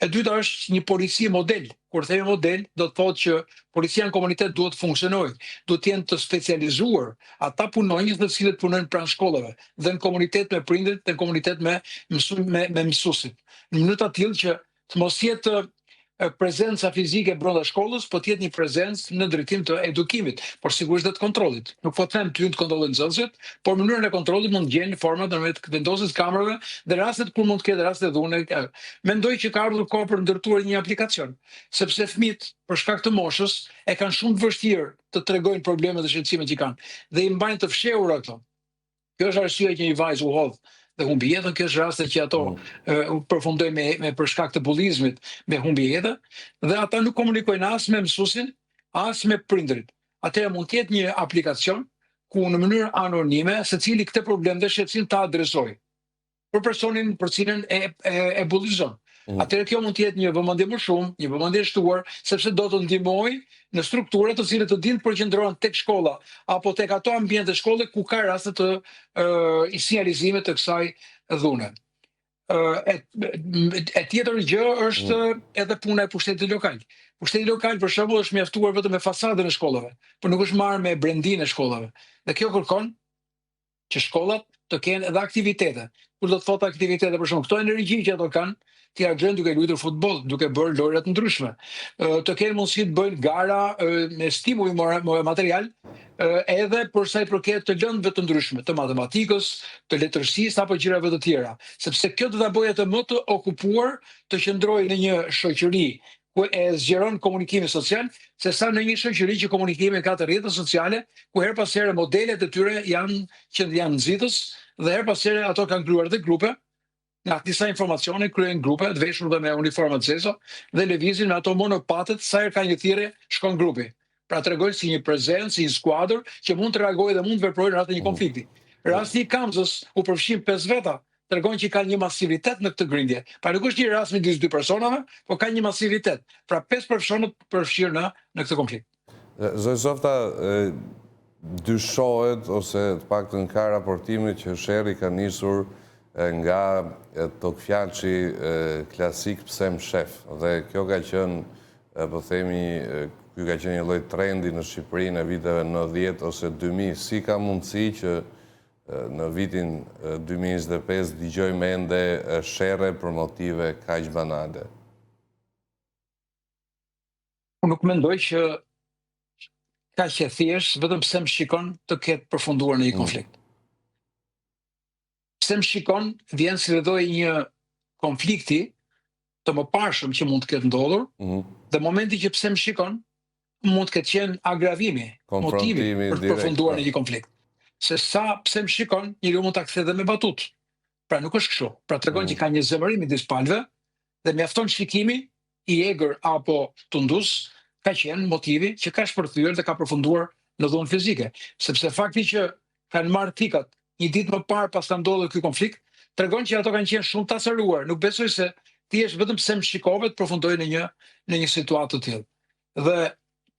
E dyta është një polici model. Kur themi model, do të thotë që policia në komunitet duhet të funksionojë, duhet të jenë të specializuar ata punonjës të cilët punojnë pranë shkollave, dhe në komunitet me prindërit, dhe në komunitet me mësuesit. Në mënyrë të tillë që të mos jetë prezenca fizike brenda shkollës, po të jetë një prezencë në drejtim të edukimit, por sigurisht dhe të kontrollit. Nuk po të them ty të kontrollojnë nxënësit, por mënyrën e kontrollit mund të gjenë në format në vendosjes kamerave dhe rastet kur mund të ketë raste dhune. Mendoj që ka ardhur kohë për ndërtuar një aplikacion, sepse fëmijët për shkak të moshës e kanë shumë të vështirë të tregojnë problemet dhe shqetësimet që kanë dhe i mbajnë të fshehura këto. Kjo është arsyeja që një vajzë u hodh dhe humbi jetën, kjo është raste që ato përfundojnë me për shkak të bullizmit me humbi jetën, dhe ata nuk komunikojnë as me mësuesin, as me prindërit. Atëherë mund të jetë një aplikacion ku në mënyrë anonime secili këtë problem dhe shqetësim ta adresojë për personin për cilën e bullizon. Atëherë kjo mund të jetë një vëmendje më shumë, një vëmendje e shtuar, sepse do të ndihmojë në struktura të cilët të dinë të përqendrohen tek shkolla apo tek ato ambiente shkolle ku ka raste të sinjalizimit të kësaj dhune. E tjetër gjë është edhe puna e pushtetit lokal. Pushteti lokal për shembull është mjaftuar vetëm me fasadën e shkollave, por nuk është marrë me brendinë e shkollave. Dhe kjo kërkon që shkollat të kenë edhe aktivitete. Kur do të thotë aktivitete, për shembull, këto energji që ato kanë, të argjën duke luajtur futboll, duke bërë lojra të ndryshme, të kenë mundësi të bëjnë gara me stimull material, edhe për sa i përket të lëndëve të ndryshme, të matematikës, të letërsisë apo gjërave të tjera, sepse kjo do ta bëjë atë më të okupuar të qëndrojë në një shoqëri ku e zgjeron komunikimin social, sesa në një shoqëri që komunikimi ka të rrjetet sociale, ku her pas here modelet e tyre janë nxitës dhe her pas here ato kanë krijuar dhe grupe. Nga disa informacione kryejnë grupe të veshur dhe me uniforma të zeza dhe lëvizin me ato monopatet sa herë ka një thirrje shkon grupi. Pra tregojnë si një prezencë, si një skuadër që mund të reagojë dhe mund të veprojë në radhë të një konflikti. Rasti i Kamzës u përfshin 5 veta, tregojnë që ka një masivitet në këtë grindje. Pra nuk është një rast midis 2 personave, por ka një masivitet. Pra 5 persona përfshirë në këtë konflikt. Zoti Zofta, dyshohet ose të paktën ka raportime që sherrri ka nisur nga Tokfjaqi klasik psem shef, dhe kjo ka qenë, po themi, ky ka qenë një lloj trendi në Shqipëri në viteve 90 ose 2000. Si ka mundësi që në vitin 2025 dëgjojmë ende sherrre për motive kaq banale? Unë nuk mendoj që kaq e thjesht vetëm pse më shikon të ketë përfunduar në një konflikt. Pse më shikon vjen si lloj një konflikti të mëparshëm që mund të ketë ndodhur, dhe momenti që pse më shikon mund të ketë qenë agravimi, motivi për të përfunduar në një konflikt. Se sa pse më shikon, njeriu mund ta kthejë dhe me batut. Pra nuk është kështu. Pra tregon që ka një zemërim midis palëve dhe mjafton shikimi i egër apo tundus ka qenë motivi që ka shpërthyer dhe ka përfunduar në dhunë fizike. Sepse fakti që kanë marrë tikat një ditë më parë pas ka ndodhur ky konflikt, tregon që ato kanë qenë shumë të acaruar. Nuk besoj se thjesht vetëm pse më shikove të përfundoj në një situatë të tillë. Dhe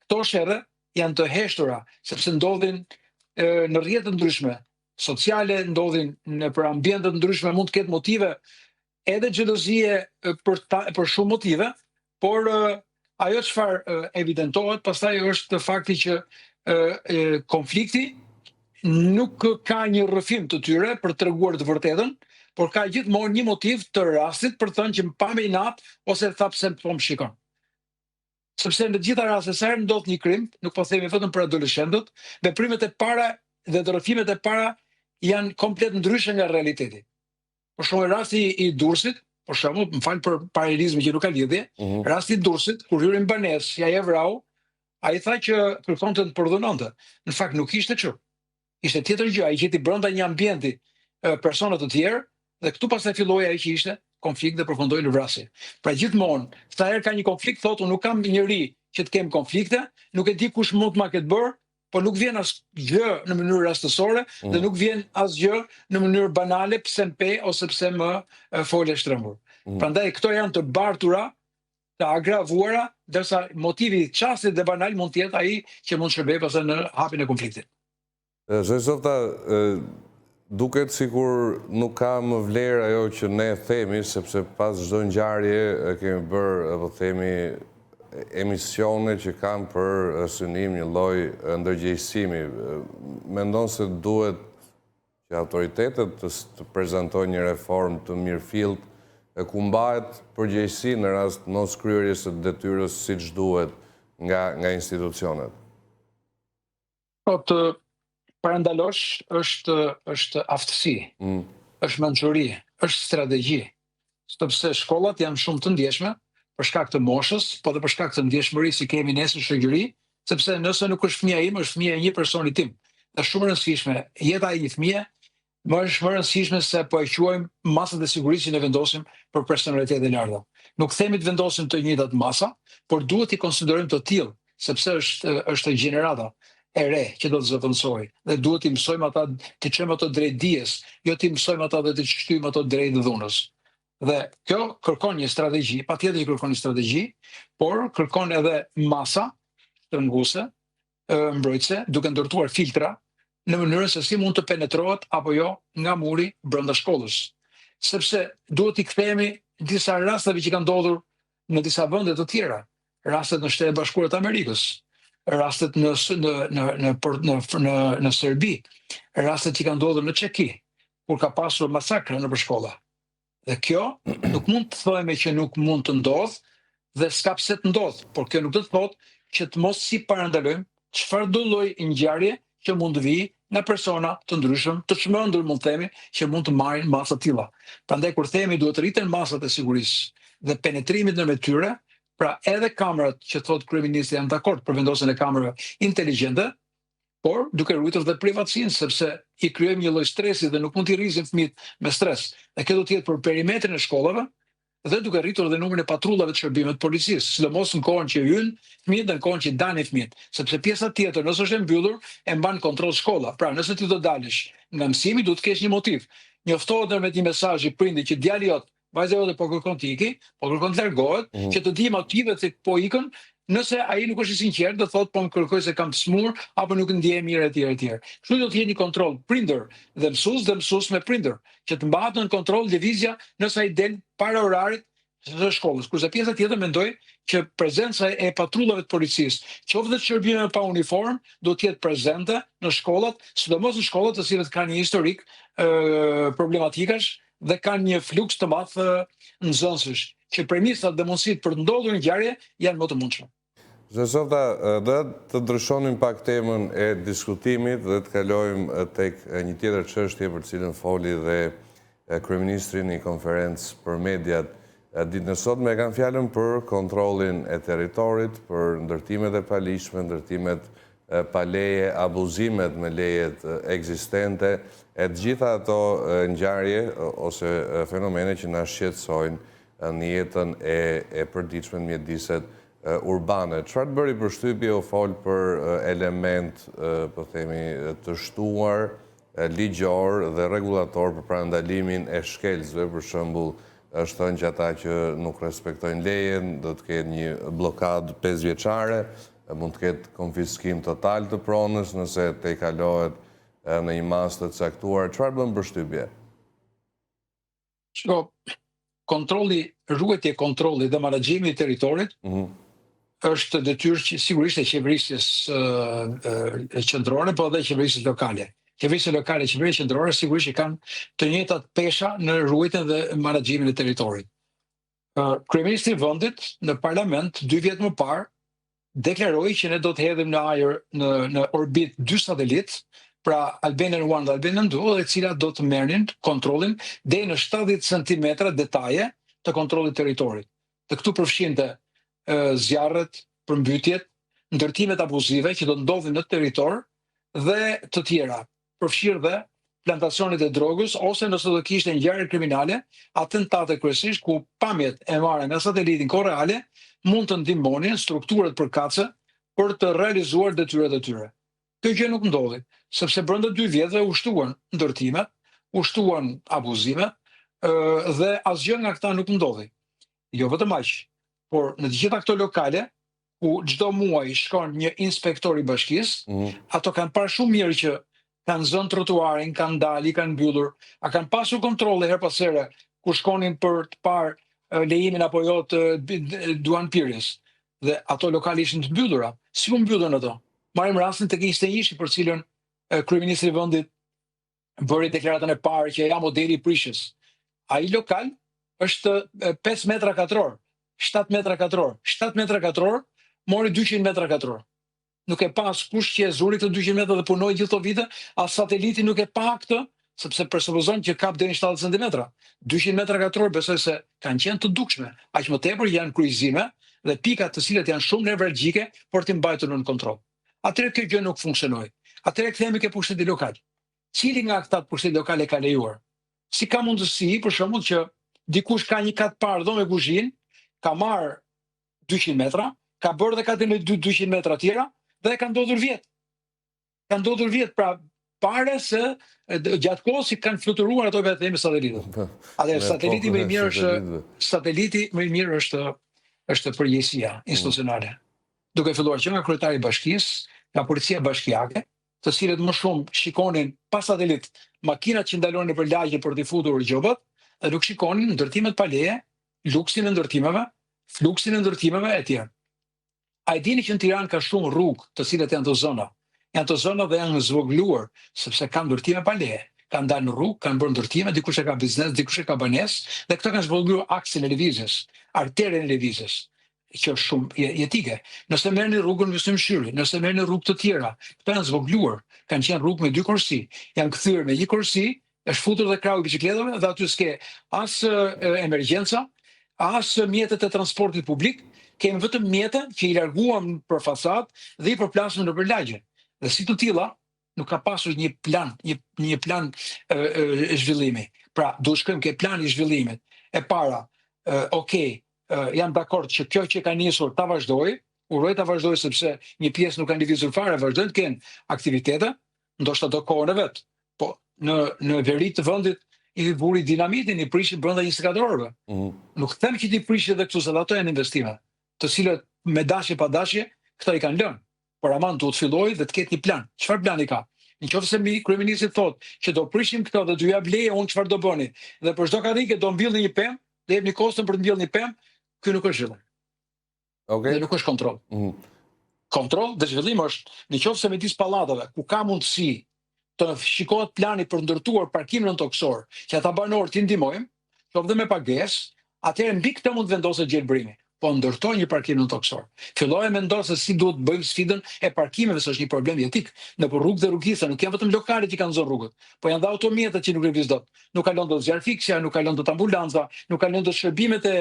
këto sherrre janë të heshtura, sepse ndodhin në rrjete të ndryshme sociale, ndodhin për ambiente të ndryshme, mund të ketë motive edhe xhelozie për shumë motive, por ajo çfarë evidentohet pastaj është fakti që konflikti nuk ka një rrëfim të tyre për të treguar të vërtetën, por ka gjithmonë një motiv të rastit për të thënë që më pa me inat ose tha pse po më shikon. Sepse në të gjitha rastet sa herë ndodh një krim, nuk po themi vetëm për adoleshentët, veprimet e para dhe rrëfimet e para janë komplet ndryshe nga realiteti. Për shembull rasti i Durrësit, për shembull, më fal për paralelizmin që nuk ka lidhje, rasti i Durrësit kur hyrin banesë, ja e vrau, ai tha që kërkonte të pardononte. Në fakt nuk ishte kështu. Ishte tjetër gjë, ai qeti brenda një ambienti persona të tjerë, dhe këtu pastaj filloi ai që ishte konflikt dhe përfundoi në vrasje. Pra gjithmonë, sa herë ka një konflikt, thotë unë nuk kam njëri që të kem konflikte, nuk e di kush mund të ma ketë bërë, por nuk vjen asgjë në mënyrë rastësore dhe nuk vjen asgjë në mënyrë banale pse më pe ose pse më fole shtrëmbur. Prandaj këto janë të bartura, të agravuara, ndërsa motivi çastit dhe banal mund të jetë ai që mund shërbej pastaj në hapjen e konfliktit. Zezovta, duket sikur nuk ka më vlerë ajo që ne themi, sepse pas çdo ngjarje kemi bërë, apo themi, emisione që kanë për synim një lloj ndërgjegjësimi. Mendon se duhet që autoritetet të prezantojnë një reformë të mirëfillt ku mbahet përgjegjësi në rast mos kryerjes së detyrës siç duhet nga institucionet? Po të parandalosh është aftësi, është mençuri, është strategji, sepse shkollat janë shumë të ndjeshme për shkak të moshës, po dhe për shkak të ndjeshmërisë që kemi ne si shoqëri, sepse nëse nuk është fëmia im, është fëmia e një personi tim. Është shumë e rëndësishme jeta e një fëmie, më është më e rëndësishme se po e quajmë masat e sigurisë që ne vendosim për personalitetet e larta. Nuk themi të vendosim të njëjtat masa, por duhet i konsiderojmë të tillë, sepse është gjenerata e re që do të zëvendësojë dhe duhet t'i mësojmë ata, t'i çojmë ato drejt dijes, jo t'i mësojmë ata dhe t'i shtyjmë ato drejt dhunës. Dhe kjo kërkon një strategji, patjetër që kërkon një strategji, por kërkon edhe masa shtrënguese, mbrojtëse, duke ndërtuar filtra në mënyrën se si mund të penetrohet apo jo nga muri brenda shkollës. Sepse duhet i kthehemi disa rasteve që kanë ndodhur në disa vende të tjera, rastet në Shtetet Bashkuara të Amerikës, rastet në Serbi, rastet që kanë ndodhur në Çeki, kur ka pasur masakra nëpër shkolla. Dhe kjo nuk mund të thojmë që nuk mund të ndodh dhe s'ka pse të ndodh, por kjo nuk do të thotë që të mos si parandalojmë çfarë do lloj ngjarje që mund të vijë nga persona të ndryshëm, të çmendur mund të themi, që mund të marrin masa të tilla. Prandaj kur themi duhet rriten masat e sigurisë dhe penetrimit në tyre, pra edhe kamerat që thot kryeministri janë dakord për vendosjen e kamerave inteligjente, por duke ruajtur dhe privatësinë, sepse i krijojmë një lloj stresi dhe nuk mund t'i rrisim fëmijët me stres. Dhe kjo do të jetë për perimetrin e shkollave dhe duke rritur dhe numrin e patrullave të shërbimit të policisë, sidomos në kohën që hyn fëmijët dhe në kohën që dalin fëmijët, sepse pjesa tjetër, nëse është e mbyllur, e mban kontroll shkolla. Pra, nëse ti do dalësh nga mësimi, duhet të kesh një motiv. Njoftohet ndërmjet një mesazhi prindit që djali jot, vajza jote po kërkon të iki, po kërkon të largohet, që të di motivet se po ikën. Nëse ai nuk është i sinqert, do thotë po më kërkoj se kam të smur apo nuk ndiej mirë etj. Kështu do të jetë një kontroll prindër dhe mësues me prindër, që të mbahet në kontroll lëvizja nëse ai del para orarit të shkollës. Kurse pjesa tjetër mendoj që prezenca e patrullave të policisë, qoftë të shërbime pa uniform, do të jetë prezente në shkollat, sidomos në shkollat të cilat kanë një historik problematikash dhe kanë një fluks të madh nxënësish, që premisat dhe mundësitë për të ndodhur ngjarje janë më të mundshme. Zezovta, dhe të ndryshonim pak temën e diskutimit dhe të kalojmë tek një tjetër çështje për cilën foli dhe kryeministri në një konferencë për mediat ditën e sotme. Kanë fjalën për kontrollin e territorit, për ndërtimet e palishme, ndërtimet pa leje, abuzimet me lejet ekzistente, e të gjitha ato ngjarje ose fenomene që na shqetësojnë në jetën e përditshme në mjediset urbane. Çfarë të bëri përshtypje u fol për element, po themi, të shtuar ligjor dhe rregullator për parandalimin e shkelësve, për shembull, është thënë që ata që nuk respektojnë lejen do të ketë një blokadë 5 vjeçare, mund të ketë konfiskim total të pronës nëse te kalohet në një masë të caktuar. Çfarë bën përshtypje? Ruajtja e kontrollit dhe menaxhimi i territorit është detyrë që sigurisht e qeverisjes qendrore, po edhe qeverisjes lokale. Qeverisja lokale, qeveria qendrore sigurisht që kanë të njëjtat pesha në ruajtjen dhe menaxhimin e territorit. Kryeministri i vendit në parlament 2 vjet më parë deklaroi që ne do të hedhim në ajër në orbit 2 satelit, pra Albanian 1 dhe Albanian 2, dhe cilat do të merrin kontrollin deri në 70 cm detaje të kontrollit territorit. Dhe këtu përfshinte zjarret, përmbytjet, ndërtimet abuzive që do ndodhin në territor dhe të tjera. Përfshirë dhe plantacionit e drogës, ose nëse do kishte ngjarje kriminale, atentate kryesisht ku pamjet e marrë nga satelitin korreale mund të ndihmonin strukturat përkatëse për të realizuar detyrat e tyre. Kjo gjë nuk ndodhi, sepse brenda 2 vjetëve u shtuan ndërtimet, u shtuan abuzimet, dhe asgjë nga këta nuk ndodhi. Jo vetëm aq, por në të gjitha këto lokale ku çdo muaj shkon një inspektor i bashkisë, ato kanë parë shumë mirë që kanë zënë trotuarin, kanë dalë, kanë mbyllur, a kanë pasur kontrolle her pas here ku shkonin për të parë lejimin apo jo të duanpirjes. Dhe ato lokale ishin të mbyllura. Si u mbyllën ato? Marrim rastin tek Instenishi, për cilën kryeministri i vendit bëri deklaratën e parë që ja modeli i prishjes. Ai lokal është 5 metra katror, 7 metra katror. 7 metra katror mori 200 metra katror. Nuk e pas kush që e zuri këtë 200 metra dhe punoi gjithë këto vite, as sateliti nuk e pa këtë, sepse presupozon që kap deri në 70 cm. 200 metra katror besoj se kanë qenë të dukshme, aq më tepër janë kryqëzime dhe pikat të cilat janë shumë nevralgjike për të mbajtur në kontroll. Atëherë kjo gjë nuk funksionoi. Atëherë kthehemi ke pushteti lokal. Cili nga këta pushteti lokal e ka lejuar? Si ka mundësi, për shembull, që dikush ka një kat parë dhomë kuzhinë, ka marr 200 metra, ka bërë dhe ka të në 200 metra tjera, dhe ka ndodhur vjet. Ka ndodhur vjet, pra pare se gjatë kohës i kanë fluturuar ato vetë themi satelitët. Atëherë sateliti më i mirë është përgjegjësia institucionale. Duke filluar që nga kryetari i bashkisë, nga policia bashkiake, të cilët më shumë shikonin pa satelit makinat që ndalonin për lagje për t'i futur gjobat, dhe nuk shikonin ndërtimet pa leje, luksin e ndërtimeve, fluksin e ndërtimeve e tjerë. A e dini që në Tiranë ka shumë rrugë të cilat janë të zona. Janë të zona dhe janë zvogluar, sepse kanë ndërtime pa leje. Kanë dalë në rrugë, kanë bërë ndërtime, dikush e ka biznes, dikush e ka banesë, dhe këto kanë zvogluar aksin e lëvizjes, arterën e lëvizjes, që është shumë jetike. Nëse merrni rrugën Mysym Shyri, nëse merrni rrugë të tjera, këto janë zvogluar, kanë qenë rrugë me 2 korsi, janë kthyer me 1 korsi, është futur dhe krahu i biçikletave dhe aty s'ke as emergjenca, as mjetet e transportit publik, kemi vetëm mjete që i larguam për fasad dhe i përplasëm në përlagje. Dhe si të tilla, nuk ka pasur një plan zhvillimi. Pra, do shkojmë ke plani i zhvillimit. E para, jam dakord që kjo që ka nisur ta vazhdoj, uroj ta vazhdoj sepse një pjesë nuk kanë lëvizur fare, vazhdojnë të kenë aktivitete, ndoshta do kohën e vet. Po në veri të vendit i buri dinamitin, i prishin brenda 24 orëve. Nuk them që ti prish edhe këtu, se ato janë investime, të cilët me dashje pa dashje këta i kanë lënë. Por aman duhet fillojë dhe të ketë një plan. Çfarë plani ka? Nëse kryeministri thotë që do prishim këto dhe do jap leje, unë çfarë do bëni? Dhe për çdo karrike do mbillni një pemë, dhe jepni kostën për të mbillur një pemë, ky nuk është zhvillim. Dhe nuk është kontroll. Kontroll dhe zhvillim është nëse midis pallatave ku ka mundësi të shikohet plani për ndërtuar parkimin në toksor, që ata banorët i ndihmojmë, qoftë dhe me pagesë, atëherë mbi këtë mund vendoset gjelbrimi. Po ndërtoj një parkim në toksor. Filloj me ndosë se si duhet bëjmë sfidën e parkimeve, se është një problem jetik. Në për rrugë dhe rrugisa, nuk janë vetëm lokalet që kanë zonë rrugët, po janë dhe automjetet që nuk lëviz dot. Nuk kalon dot zjarfiksja, nuk kalon dot ambulanca, nuk kalon dot shërbimet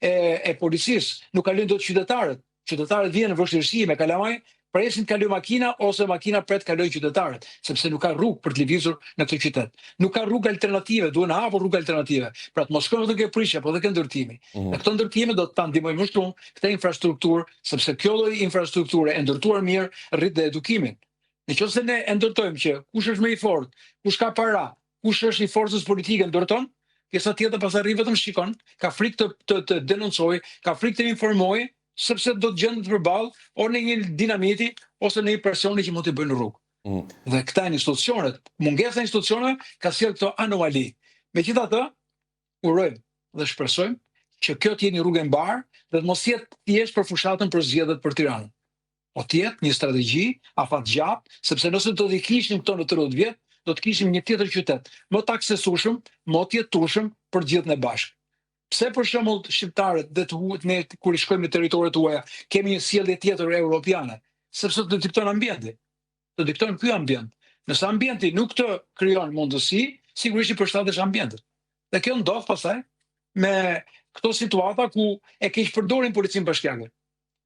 e policisë, nuk kalon dot qytetarët. Qytetarët vijnë në vështirësi me kalamaj, presin të kaloj makina ose makina pret kaloj qytetarët, sepse nuk ka rrugë për të lëvizur në këtë qytet. Nuk ka rrugë alternative, duhen hapur rrugë alternative. Pra të mos shkojmë vetëm ke prishja, po edhe ke ndërtimi. Në këto ndërtime do të ta ndihmojmë më shumë këtë infrastrukturë, sepse kjo lloj infrastrukture e ndërtuar mirë rrit dhe edukimin. Nëse ne e ndërtojmë që kush është më i fortë, kush ka para, kush është i forcës politike ndërton, pjesa tjetër pas arrin vetëm shikon, ka frikë të denoncojë, ka frikë të informojë, sepse do të gjendet përballë ose në një dinamiti ose në një personi që mund të bëjnë rrugë. Dhe këta institucionet, mungesa e institucioneve ka sjellë këto anomali. Megjithatë, urojmë dhe shpresojmë që kjo të jetë një rrugë e mbar dhe të mos jetë thjesht për fushatën për zgjedhjet për Tiranën. Po të jetë një strategji afatgjatë, sepse nëse do të kishim këto në 30 vjet, do të kishim një tjetër qytet, më të aksesueshëm, më të jetueshëm për të gjithë ne bashkë. Pse për shembull shqiptarët ne kur i shkojmë në territoret tuaja kemi një sjellje tjetër europiane, sepse do dikton ambienti. Do dikton ky ambient. Nëse ambienti nuk të krijon mundësi, sigurisht i përshtatesh ambientit. Dhe kjo ndodh pastaj me këto situata ku e keq përdorin policinë bashkiake.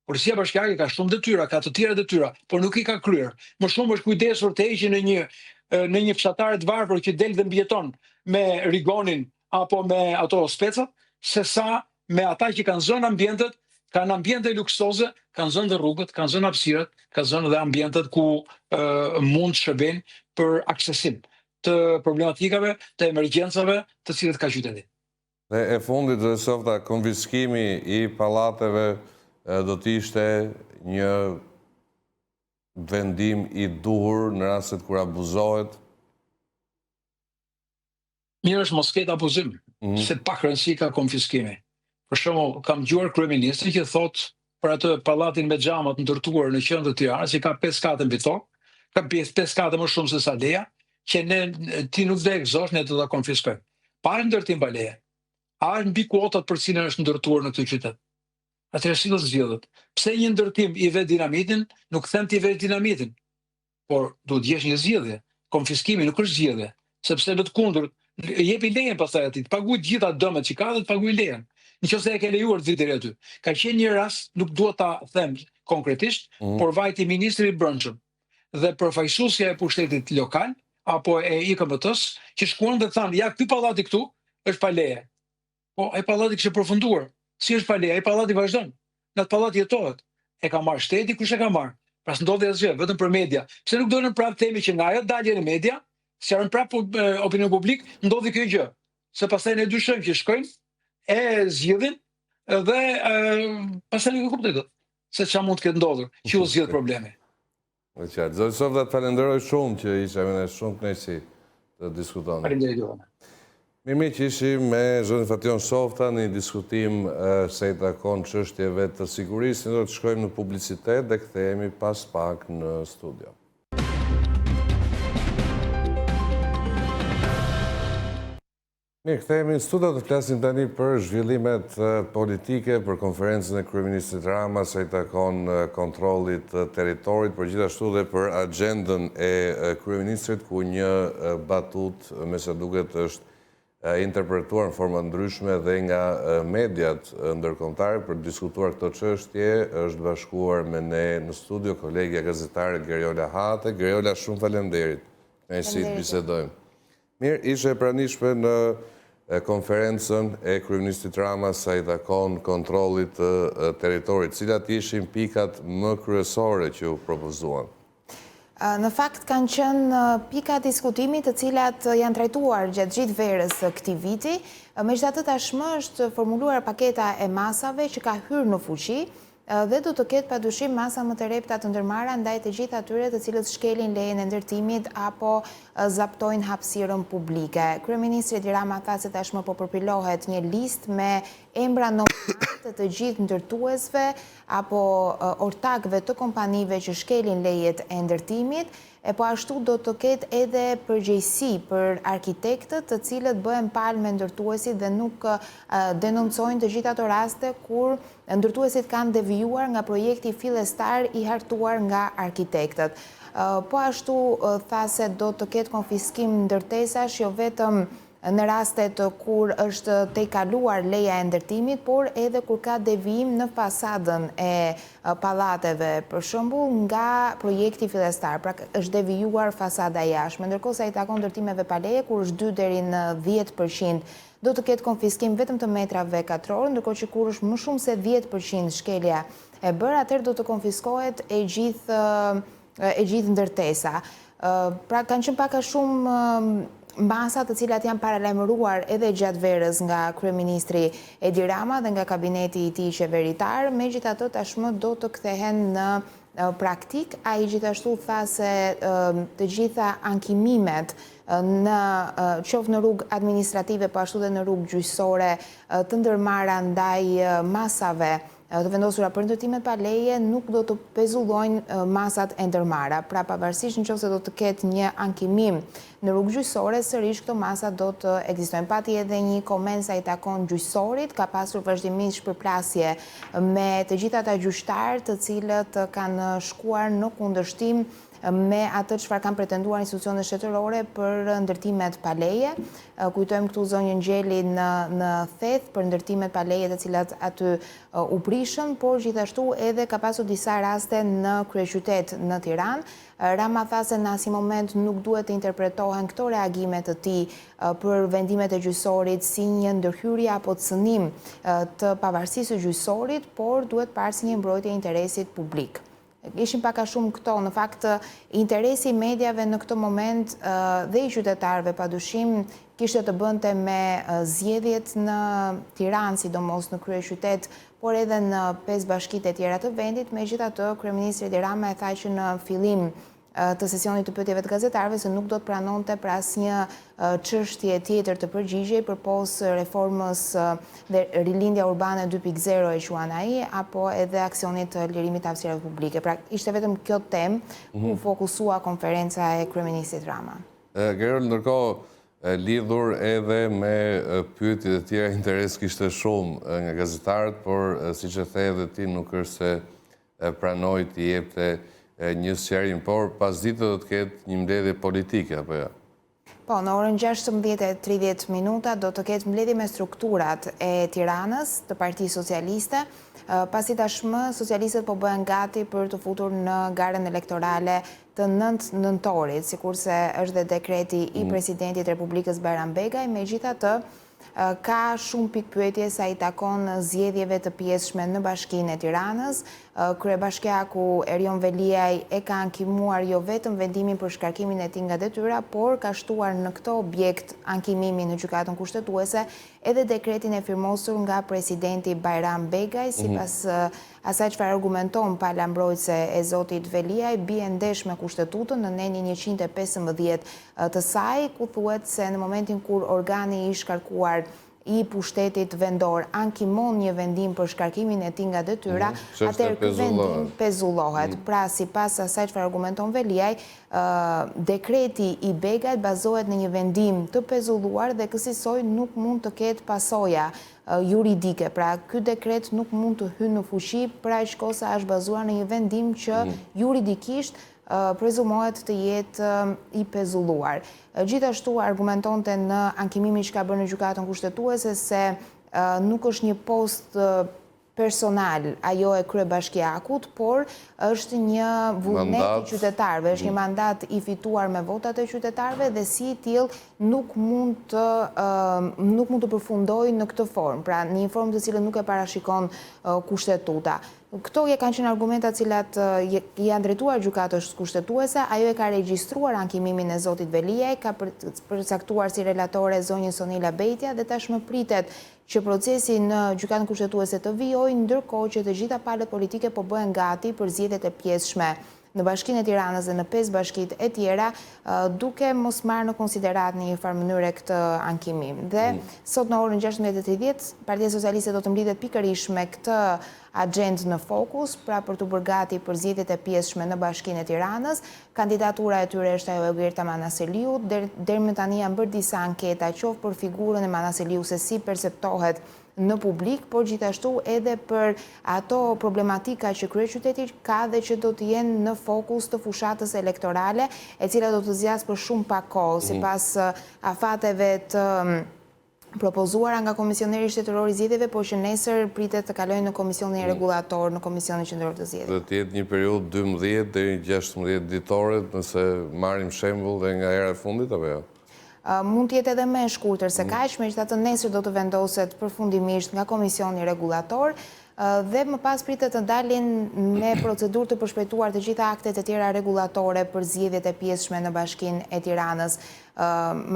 Policia bashkiake ka shumë detyra, ka të tjera detyra, por nuk i ka kryer. Më shumë është kujdesur të heqë në një në një fshatare të varfër që del dhe mbjeton me rigonin apo me ato specat, se sa me ata që kanë zonë ambientet, kanë ambiente luksoze, kanë zonë dhe rrugët, kanë zonë hapësirat, kanë zonë dhe ambientet ku mund shërbejnë për aksesim të problematikave, të emergjencave të cilët ka qyteti. Dhe e fundit dhe softa, konfiskimi i pallateve do t'ishte një vendim i duhur në rastet kur abuzohet? Mirë është mos ketë abuzim, se pak rëndësi ka konfiskimi. Për shembull, kam dëgjuar kryeministrin që thotë për atë pallatin me xhamat ndërtuar në qendër të Tiranës, që ka 5 kate mbi tokë, ka 5 kate më shumë se sa leja, që ti nuk do e gëzosh, ne do ta konfiskojmë. Pa ndërtim baleje. A është mbi kuotat për cilën është ndërtuar në këtë qytet? Atëherë si do të zgjidhet? Pse një ndërtim i vet dinamitin, nuk them ti vet dinamitin, por duhet gjesh një zgjidhje. Konfiskimi nuk është zgjidhje, sepse në të kundërt jepi lejen pastaj atij, të paguaj gjitha dëmet që ka dhe të paguaj lejen. Nëse e ke lejuar të vi deri aty. Ka qenë një rast, nuk dua ta them konkretisht, por vajti ministri i Brendshëm dhe përfaqësuesja e pushtetit lokal apo e IKMT-s që shkuan dhe thanë, ja ky pallati këtu është pa leje. Po ai pallati kishte përfunduar. Si është pa leje? Ai pallati vazhdon. Në atë pallat jetohet. E ka marrë shteti, kush e ka marrë? Pas ndodhi asgjë, vetëm për media. Pse nuk donin prapë themi që nga ajo dalje në media, si janë prapë opinion publik, ndodhi kjo gjë. Se pastaj ne dyshojmë që shkojnë, e zgjidhin dhe pastaj nuk e kuptoj dot se çfarë mund të ketë ndodhur, që u zgjidh problemi. Në qartë. Zoti Softa, të falenderoj shumë që isha me ne, shumë kënaqësi të diskutoni. Faleminderit juve. Mirë që ishim me zonin Fation Softa në një diskutim se i takon çështjeve të sigurisë. Ne do të shkojmë në publicitet dhe kthehemi pas pak në studio. Mirë, kthehemi në studio të flasim tani për zhvillimet politike, për konferencën e kryeministrit Rama sa i takon kontrollit të territorit, por gjithashtu dhe për agendën e kryeministrit ku një batut me sa duket është interpretuar në forma ndryshme dhe nga mediat ndërkombëtare për të diskutuar këto çështje. Është bashkuar me ne në studio kolegja gazetare Geriola Hate. Geriola, shumë faleminderit. Nëse të bisedojmë. Mirë, ishe e pranishme në konferencën e kryeministrit Rama sa i takon kontrollit të territorit. Cilat ishin pikat më kryesore që u propozuan? Në fakt kanë qenë pika diskutimit të cilat janë trajtuar gjatë gjithë verës këtij viti. Megjithatë tashmë është formuluar paketa e masave që ka hyrë në fuqi dhe do të ketë padyshim masa më të repta të ndërmarra ndaj të gjithë atyre të cilët shkelin lejen e ndërtimit apo zaptojnë hapësirën publike. Kryeministri Edi Rama tha se tashmë po përpilohet një listë me emra nominale të gjithë ndërtuesve apo ortakëve të kompanive që shkelin lejet e ndërtimit, e po ashtu do të ketë edhe përgjegjësi për arkitektët të cilët bëhen palë me ndërtuesit dhe nuk denoncojnë të gjitha ato raste kur ndërtuesit kanë devijuar nga projekti fillestar i hartuar nga arkitektët. Po ashtu tha se do të ketë konfiskim ndërtesash jo vetëm në rastet kur është tejkaluar leja e ndërtimit, por edhe kur ka devijim në fasadën e pallateve, për shembull nga projekti fillestar, pra është devijuar fasada jashtme, ndërkohë sa i takon ndërtimeve pa leje, kur është 2 deri në 10% do të ketë konfiskim vetëm të metrave katror, ndërkohë që kur është më shumë se 10% shkelja e bërë, atëherë do të konfiskohet e gjithë ndërtesa. Pra kanë qenë pak a shumë masa të cilat janë paralajmëruar edhe gjatë verës nga kryeministri Edi Rama dhe nga kabineti i tij qeveritar, megjithatë tashmë do të kthehen në praktik. Ai gjithashtu tha se të gjitha ankimimet qoftë në rrugë administrative, po ashtu dhe në rrugë gjyqësore të ndërmarra ndaj masave të vendosura për ndërtimet pa leje nuk do të pezullojnë masat e ndërmarra. Pra pavarësisht nëse do të ketë një ankimim në rrugë gjyqësore, sërish këto masa do të ekzistojnë. Pati edhe një koment sa i takon gjyqësorit, ka pasur vazhdimisht shpërplasje me të gjithë ata gjyqtar të cilët kanë shkuar në kundërshtim me atë çfarë kanë pretenduar institucionet shtetërore për ndërtimet pa leje. Kujtojmë këtu zonjën Gjeli në Theth për ndërtimet pa leje të cilat aty u prishën, por gjithashtu edhe ka pasur disa raste në kryeqytet në Tiranë. Rama tha se në asnjë moment nuk duhet të interpretohen këto reagime të tij për vendimet e gjyqësorit si një ndërhyrje apo cënim të pavarësisë së gjyqësorit, por duhet parë si një mbrojtje e interesit publik. Ishin pak a shumë këto, në fakt interesi i mediave në këtë moment dhe i qytetarëve padyshim kishte të bënte me zgjedhjet në Tiranë, sidomos në kryeqytet, por edhe në 5 bashkitë e tjera të vendit. Megjithatë, kryeministri Edi Rama e tha që në fillim të sesionit të pyetjeve të gazetarëve se nuk do të pranonte për asnjë çështje tjetër të përgjigjej përpos reformës dhe rilindja urbane 2.0 e quan ai, apo edhe aksionit të lirimit të hapësirave publike. Pra, ishte vetëm kjo temë ku fokusua konferenca e kryeministrit Rama. Gerol, ndërkohë lidhur edhe me pyetjet e tjera, interes kishte shumë nga gazetarët, por siç e the edhe ti, nuk është se pranoi të jepte një sqarim, por pasdite do të ketë një mbledhje politike, apo jo? Po, në orën 16:30 do të ketë mbledhje me strukturat e Tiranës të Partisë Socialiste, pasi tashmë socialistët po bëhen gati për të futur në garën elektorale të 9 nëntorit, sikurse është dhe dekreti i presidentit Republikës Bayram Begaj. Megjithatë, ka shumë pikpyetje sa i takon zgjedhjeve të pjesshme në Bashkinë e Tiranës. Kryebashkiaku Erion Veliaj e ka ankimuar jo vetëm vendimin për shkarkimin e tij nga detyra, por ka shtuar në këtë objekt ankimimi në gjykatën kushtetuese edhe dekretin e firmosur nga presidenti Bayram Begaj, sipas asaj çfarë argumenton pala mbrojtëse e zotit Veliaj, bie ndesh me kushtetutën në nenin 115 të saj, ku thuhet se në momentin kur organi i shkarkuar i pushtetit vendor ankimon një vendim për shkarkimin e tij nga detyra, atëherë ky vendim pezullohet. Pra, sipas asaj çfarë argumenton Veliaj, dekreti i Begajt bazohet në një vendim të pezulluar dhe kësaj nuk mund të ketë pasoja juridike. Pra, ky dekret nuk mund të hyjë në fuqi për aq kohë sa është bazuar në një vendim që juridikisht prezumohet të jetë i pezulluar. Gjithashtu argumentonte në ankimimin që ka bërë në gjykatën kushtetuese se nuk është një post personal ajo e kryebashkiakut, por është një vullnet i qytetarëve, është një mandat i fituar me votat e qytetarëve dhe si i tillë nuk mund të përfundojë në këtë formë, pra në një formë të cilën nuk e parashikon kushtetuta. Këto kanë qenë argumentat cilat janë drejtuar gjykatës kushtetuese, ajo e ka regjistruar ankimimin e zotit Veliaj, ka përcaktuar si relatore zonjën Sonila Bejtja dhe tashmë pritet që procesi në gjykatën kushtetuese të vijojë, ndërkohë që të gjitha palët politike po bëhen gati për zgjedhjet e pjesshme në Bashkinë e Tiranës dhe në 5 bashkitë e tjera, duke mos marrë në konsiderat në një farë mënyrë këtë ankimim. Dhe sot në orën 16:30, Partia Socialiste do të mblidhet pikërisht me këtë agjendë në fokus, pra për të bërë gati për zgjedhjet e pjesshme në Bashkinë e Tiranës. Kandidatura e tyre është ajo e Gerta Manaseliut. Deri më tani janë bërë disa anketa, qoftë për figurën e Manaseliut se si perceptohet në publik, por gjithashtu edhe për ato problematika që kryeqyteti ka dhe që do të jenë në fokus të fushatës elektorale, e cila do të zgjasë për shumë pak kohë, sipas afateve të propozuara nga Komisioneri Shtetëror i Zgjedhjeve, por që nesër pritet të kalojnë në Komisionin Rregullator, në Komisionin Qendror të Zgjedhjeve. Do të jetë një periudhë 12 deri 16 ditore, nëse marrim shembull dhe nga era e fundit apo jo? Mund të jetë edhe më e shkurtër se kaq, megjithatë nesër do të vendoset përfundimisht nga Komisioni Rregullator dhe më pas pritet të dalin me procedurë të përshpejtuar të gjitha aktet e tjera rregullatore për zgjedhjet e pjesshme në Bashkinë e Tiranës.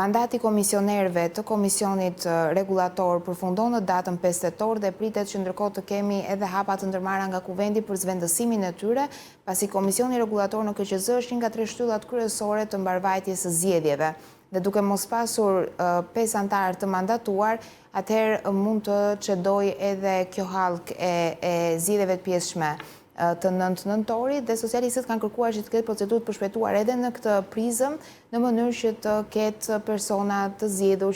Mandati komisionerëve të Komisionit Rregullator përfundon në datën 5 tetor dhe pritet që ndërkohë të kemi edhe hapa të ndërmarra nga Kuvendi për zvendësimin e tyre, pasi Komisioni Rregullator në KQZ është një nga 3 shtyllat kryesore të mbarvajtjes së zgjedhjeve. Dhe duke mos pasur 5 antarë të mandatuar, atëherë mund të çedojë edhe kjo hallkë e zgjedhjeve të pjesshme të 9 nëntorit dhe socialistët kanë kërkuar që të ketë procedurë të përshpejtuar edhe në këtë prizëm, në mënyrë që të ketë persona të zgjedhur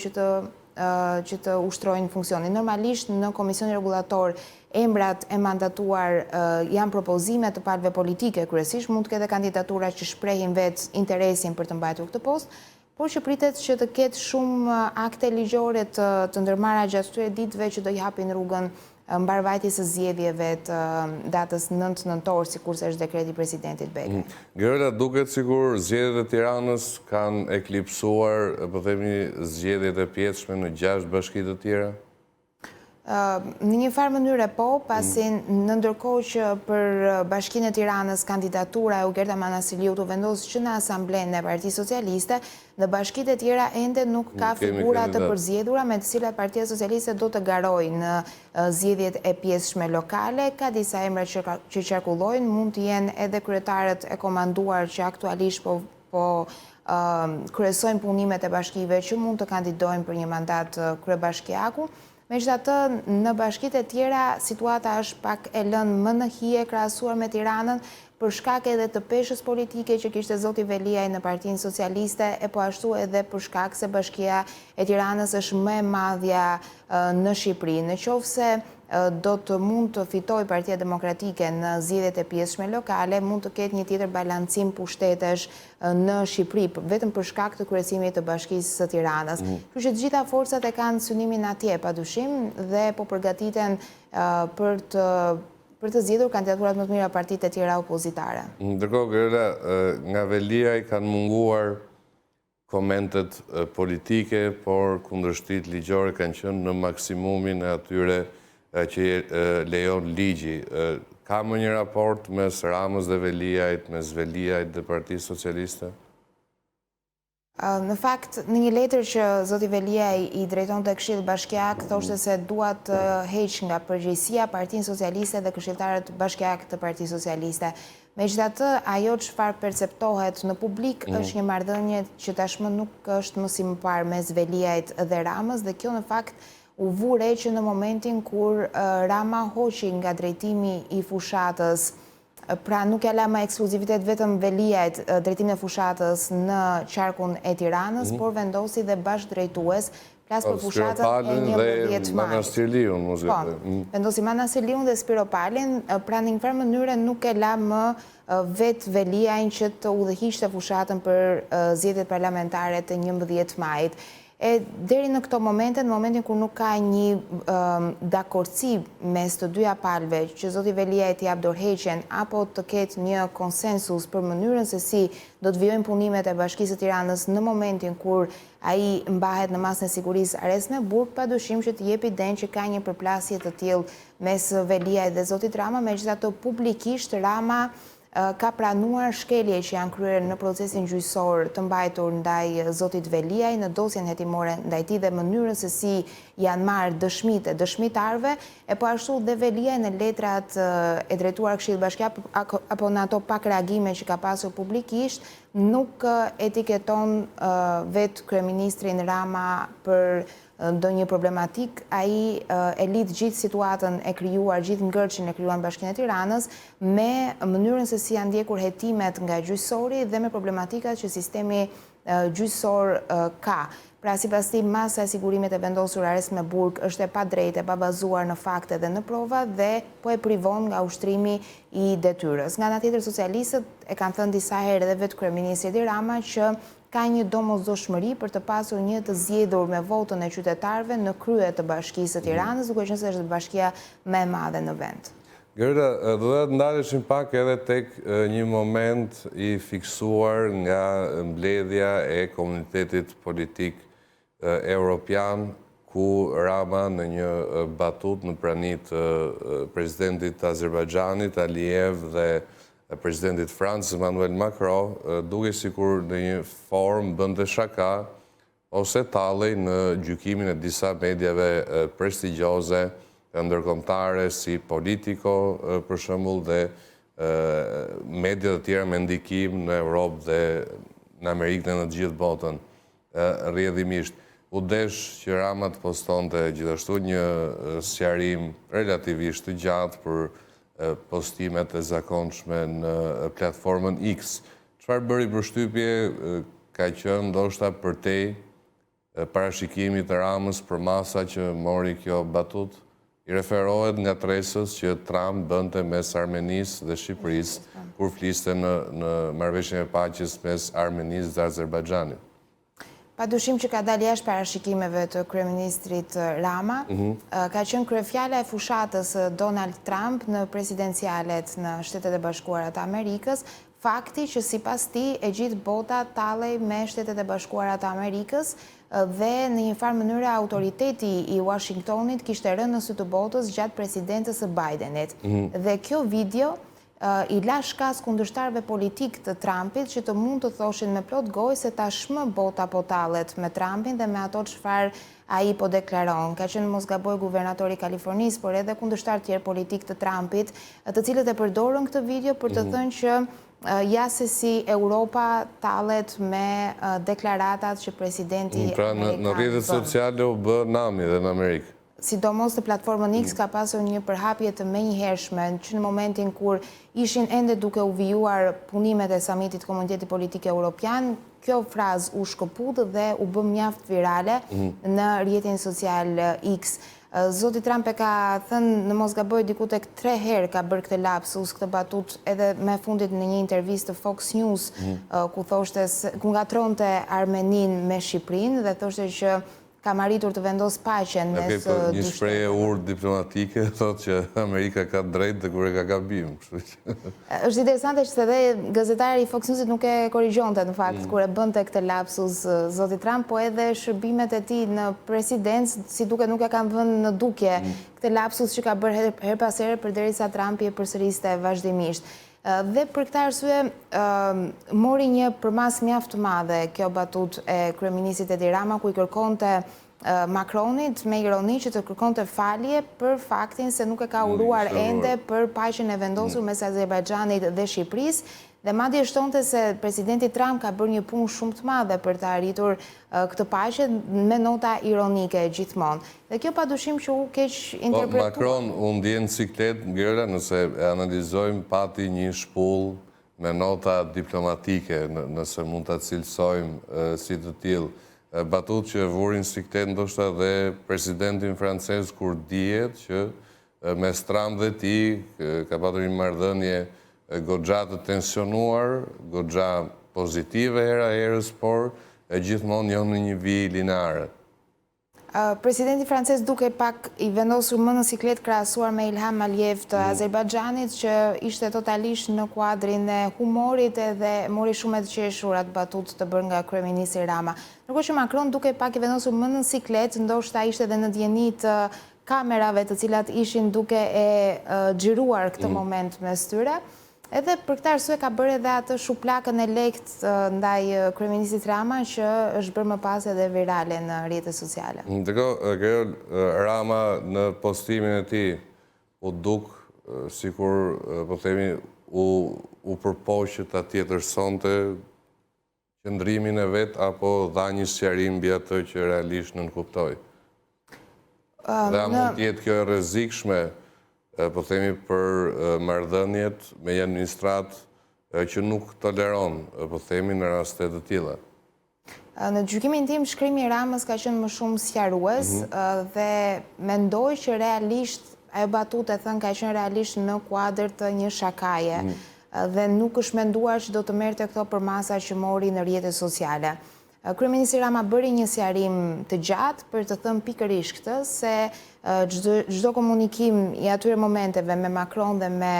që të ushtrojnë funksionin. Normalisht në Komisionin Rregullator emrat e mandatuar janë propozime të palëve politike, kryesisht mund të ketë kandidatura që shprehin vetë interesin për të mbajtur këtë post, por që pritet që të ketë shumë akte ligjore të ndërmarra gjatë këtyre ditëve që do japin rrugën mbarvajtjes së zgjedhjeve të datës 9 nëntor, sikurse është dekreti i presidentit Beka. Gerela, duket sikur zgjedhjet e Tiranës kanë eklipsuar, po themi, zgjedhjet e pjesshme në 6 bashki të tjera? Në një farë mënyre po, pasi në ndërkohë që për Bashkinë e Tiranës kandidatura e Ugerta Manasiliut u vendosë që në Asamblenë e Partisë Socialiste, në bashkitë e tjera ende nuk ka figura të përzgjedhura me të cilat Partia Socialiste do të garojë në zgjedhjet e pjesshme lokale. Ka disa emra që qarkullojnë, mund të jenë edhe kryetarët e komanduar që aktualisht po kryesojnë punimet e bashkive që mund të kandidojnë për një mandat kryebashkiaku. Megjithatë, në bashkitë e tjera, situata është pak e lënë më në hije krahasuar me Tiranën, për shkak edhe të peshës politike që kishte zoti Veliaj në Partinë Socialiste, e po ashtu edhe për shkak se Bashkia e Tiranës është më e madhja në Shqipëri. Në qoftë se do të mund të fitoj Partia Demokratike në zgjedhjet e pjesshme lokale, mund të ketë një tjetër balancim pushtetesh në Shqipëri, vetëm për shkak të kryesimit të Bashkisë së Tiranës. Kështu që të gjitha forcat e kanë synimin atje, padyshim, dhe po përgatiten për të zgjedhur kandidaturat më të mira partitë e tjera opozitare. Ndërkohë, Gerela, nga Veliaj kanë munguar komentet politike, por kundërshtit ligjore kanë qenë në maksimumin e atyre që lejon ligji. Ka më një raport mes Ramës dhe Veliajt, mes Veliajt dhe Partisë Socialiste? Në fakt, në një letër që zoti Veliaj i drejton të Këshillit Bashkiak, thoshte se duat të heq nga përgjegjësia Partinë Socialiste dhe këshilltarët bashkiak të Partisë Socialiste. Megjithatë, ajo çfarë perceptohet në publik është një marrëdhënie që tashmë nuk është më si më parë mes Veliajt dhe Ramës, dhe kjo në fakt u vu re që në momentin kur Rama hoqi nga drejtimi i fushatës, pra nuk ja la më ekskluzivitet vetëm Veliajt drejtimin e fushatës në qarkun e Tiranës, por vendosi dhe bashkëdrejtues, flas për fushatën e 11 majit. Vendosi Manasiliun dhe Spiropalin, pra në një farë mënyre nuk e la më vetë Veliajin që të udhëhiqte fushatën për zgjedhjet parlamentare të 11 majit. Deri në këto momente, në momentin kur nuk ka një dakordsi mes të dyja palëve, që zoti Veliaj t'i jap dorëheqjen apo të ketë një konsensus për mënyrën se si do të vijojnë punimet e Bashkisë së Tiranës në momentin kur ai mbahet në masën e sigurisë Ares në Burg, padyshim që të jep idenë që ka një përplasje të tillë mes Veliajt dhe zotit Rama, megjithatë publikisht Rama ka pranuar shkelje që janë kryer në procesin gjyqësor të mbajtur ndaj zotit Veliaj në dosjen hetimore ndaj tij dhe mënyrën se si janë marrë dëshmitë e dëshmitarëve, e po ashtu dhe Veliaj në letrat e drejtuar Këshillit Bashkiak apo në ato pak reagime që ka pasur publikisht, nuk etiketon vetë kryeministrin Rama për ndonjë problematik. Ai e lidh gjithë situatën e krijuar, gjithë ngërçin e krijuar në Bashkinë e Tiranës me mënyrën se si janë ndjekur hetimet nga gjyqësori dhe me problematikat që sistemi gjyqësor ka. Pra, sipas tij, masa e sigurimit e vendosur Ares me Burg është e padrejtë, e pabazuar në fakte dhe në prova dhe po e privon nga ushtrimi i detyrës. Nga ana tjetër, socialistët e kanë thënë disa herë edhe vetë kryeministri Rama që ka një domosdoshmëri për të pasur një të zgjedhur me votën e qytetarëve në krye të Bashkisë së Tiranës, duke qenë se është bashkia më e madhe në vend. Gerela, do të ndaleshim pak edhe tek një moment i fiksuar nga mbledhja e komunitetit politik evropian, ku Rama në një batut në pranit presidentit Azerbajxhanit, Aliyev dhe presidentit Francës, Emmanuel Macron, duke sikur në një formë bënte shaka ose tallej në gjykimin e disa medjave prestigjioze ndërkombëtare si Politico, për shembull, dhe media të tjera me ndikim në Europë dhe në Amerikë dhe në të gjithë botën. Rrjedhimisht, u desh që Rama të postonte gjithashtu një sqarim relativisht të gjatë për postimet e zakonshme në platformën X. Çfarë bëri përshtypje ka qenë ndoshta përtej parashikimit të Ramës për masa që mori kjo batut? i referohet nga tresës që Trump bënte mes Armenisë dhe Shqipërisë kur fliste në marrëveshjen e paqes mes Armenisë dhe Azerbajxhanit. Padyshim që ka dalë jashtë parashikimeve të kryeministrit Rama, ka qenë kryefjala e fushatës Donald Trump në presidencialet në Shtetet e Bashkuara të Amerikës, fakti që sipas tij e gjithë bota tallej me Shtetet e Bashkuara të Amerikës dhe në një farë mënyrë autoriteti i Washingtonit kishte rënë në sy të botës gjatë presidentës së Bidenit. Dhe kjo video i la shkas kundërshtarëve politik të Trumpit që të mund të thoshin me plot gojë se tashmë bota po tallet me Trumpin dhe me ato çfarë ai po deklaron. Ka qenë mos gaboj guvernatori i Kalifornisë, por edhe kundërshtar tjerë politik të Trumpit, të cilët e përdorën këtë video për të thënë që ja se si Europa tallet me deklaratat që presidenti Pra në rrjetet sociale u bë nami dhe në Amerikë. Sidomos të platformën X ka pasur një përhapje të menjëhershme që në momentin kur ishin ende duke u vijuar punimet e samitit Komuniteti Politik Evropian, kjo frazë u shkëput dhe u bë mjaft virale në rrjetin social X. Zoti Trump e ka thënë në mos gaboj diku tek 3 herë ka bërë këtë lapsus, këtë batut edhe me fundit në një intervistë të Fox News ku ngatronte Armenin me Shqipërinë dhe thoshte që kam arritur të vendos paqen mes Një shprehje urtë diplomatike thotë që Amerika ka drejt dhe kur e ka gabim. Është interesante që edhe gazetari i Fox Newsit nuk e korrigjonte në fakt kur e bënte këtë lapsus zoti Trump, po edhe shërbimet e tij në presidencë si duket nuk e kanë vënë në dukje këtë lapsus që ka bërë her pas here përderisa Trumpi e përsëriste vazhdimisht. Dhe për këtë arsye mori një përmas mjaft të madhe kjo batut e kryeministit Edi Rama ku i kërkonte Macronit me ironi që të kërkonte falje për faktin se nuk e ka uruar ende për paqen e vendosur mes Azerbajxhanit dhe Shqipërisë dhe madje shtonte se presidenti Trump ka bërë një punë shumë të madhe për të arritur këtë paqe me nota ironike gjithmonë. Dhe kjo padyshim që u keq interpretuar. Macron u ndjen siklet ngjëra nëse e analizojmë pati një shpull me nota diplomatike, nëse mund ta cilësojmë si të tillë. Batut që vurin siklet ndoshta dhe presidentin francez kur dihet që mes Trump dhe tij ka patur një marrëdhënie goxha të tensionuar, goxha pozitive hera herës, por gjithmonë jo në një vijë lineare. Presidenti francez duke pak i vendosur më në siklet krahasuar me Ilham Aliyev të Azerbajxhanit që ishte totalisht në kuadrin e humorit edhe mori shumë të qeshur atë batut të bërë nga kryeministri Rama. Ndërkohë që Macron duke pak i vendosur më në siklet, ndoshta ishte edhe në dieni të kamerave të cilat ishin duke e xhiruar këtë moment mes tyre. Edhe për këtë arsye ka bërë edhe atë shuplakën e lehtë ndaj kryeministit Rama që është bërë më pas edhe virale në rrjetet sociale. Ndërkohë, Rama në postimin e tij u duk sikur po themi u përpoq ta tjetërsonte qëndrimin e vet apo dha një sqarim mbi atë që realisht nuk kuptoi. Dhe a mund të jetë kjo e rrezikshme po themi për marrëdhëniet me një administrat që nuk toleron, po themi në raste të tilla. Në gjykimin tim, shkrimi i Ramës ka qenë më shumë sqarues dhe mendoj që realisht ajo batut e thënë ka qenë realisht në kuadër të një shakaje dhe nuk është menduar që do të merrte këto përmasa që mori në rrjetet sociale. Kryeministri Rama bëri një sqarim të gjatë për të thënë pikërisht këtë se çdo komunikim i atyre momenteve me Macron dhe me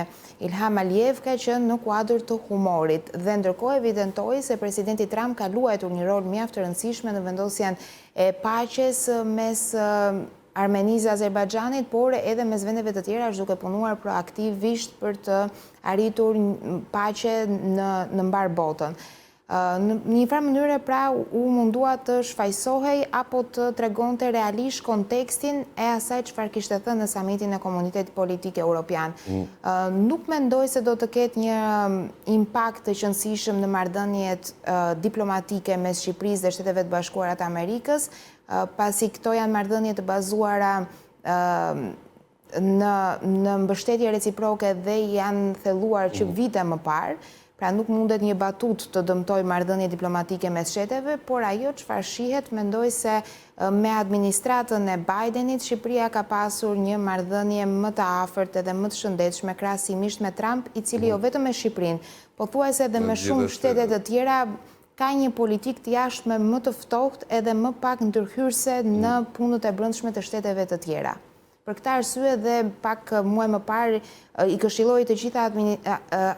Ilham Aliyev ka qenë në kuadër të humorit dhe ndërkohë evidentoi se presidenti Trump ka luajtur një rol mjaft të rëndësishëm në vendosjen e paqes mes Armenisë dhe Azerbajxhanit, por edhe mes vendeve të tjera është duke punuar proaktivisht për të arritur paqe në mbar botën. Në një farë mënyre pra u mundua të shfaqsohej apo të tregonte realisht kontekstin e asaj çfarë kishte thënë në samitin e Komunitetit Politik Evropian. Nuk mendoj se do të ketë një impakt të qëndësishëm në marrëdhëniet diplomatike mes Shqipërisë dhe Shteteve të Bashkuara të Amerikës, pasi këto janë marrëdhënie të bazuara në mbështetje reciproke dhe janë thelluar që vite më parë. Pra nuk mundet një batut të dëmtoj marrëdhënie diplomatike mes shteteve, por ajo çfarë shihet mendoj se me administratën e Bidenit, Shqipëria ka pasur një marrëdhënie më të afërt edhe më të shëndetshme krahasimisht me Trump, i cili jo vetëm me Shqipërinë, po thuajse edhe me shumë shtete të tjera ka një politik të jashtme më të ftohtë edhe më pak ndërhyrëse në punët e brendshme të shteteve të tjera. Për këtë arsye dhe pak muaj më parë i këshilloi të gjitha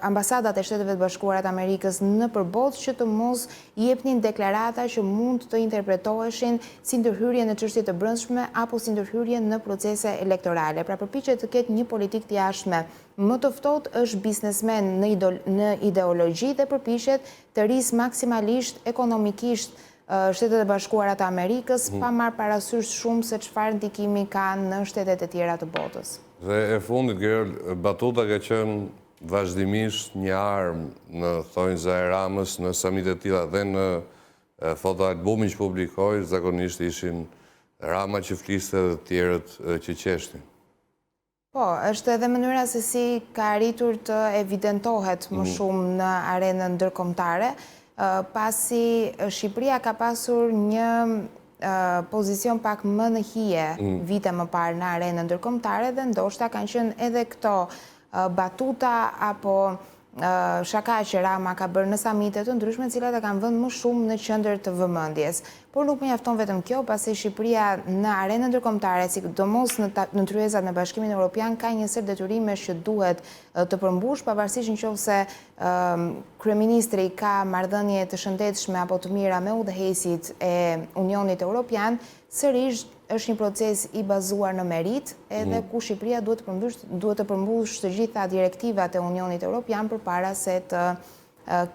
ambasadat e Shteteve të Bashkuara të Amerikës në përballë që të mos jepnin deklarata që mund të interpretoheshin si ndërhyrje në çështje të brendshme apo si ndërhyrje në procese elektorale. Pra përpiqet të ketë një politik të jashtme më të ftohtë, është biznesmen në ideologji dhe përpiqet të rrisë maksimalisht ekonomikisht Shtetet e Bashkuara të Amerikës, pa marrë parasysh shumë se çfarë ndikimi ka në shtetet e tjera të botës. Dhe e fundit, Gerol, batuta ka qenë vazhdimisht një armë në thonjza e Ramës në samite të tilla dhe në fotoalbumin që publikoi, zakonisht ishin Rama që fliste dhe të tjerët që qeshtin. Po, është edhe mënyra se si ka arritur të evidentohet më shumë në arenën ndërkombëtare, pasi Shqipëria ka pasur një pozicion pak më në hije vite më parë në arenën ndërkombëtare dhe ndoshta kanë qenë edhe këto batuta apo shaka që Rama ka bërë në samite të ndryshme, cilat e kanë vënë më shumë në qendër të vëmendjes. Por nuk mjafton vetëm kjo, pasi Shqipëria në arenën ndërkombëtare, sidomos në tryezat në Bashkimin Evropian, ka një sër detyrimesh që duhet të përmbush, pavarësisht nëse kryeministri ka marrëdhënie të shëndetshme apo të mira me udhëheqësit e Unionit Evropian, sërish është një proces i bazuar në merit, edhe ku Shqipëria duhet të përmbush të gjitha direktivat e Unionit Evropian përpara se të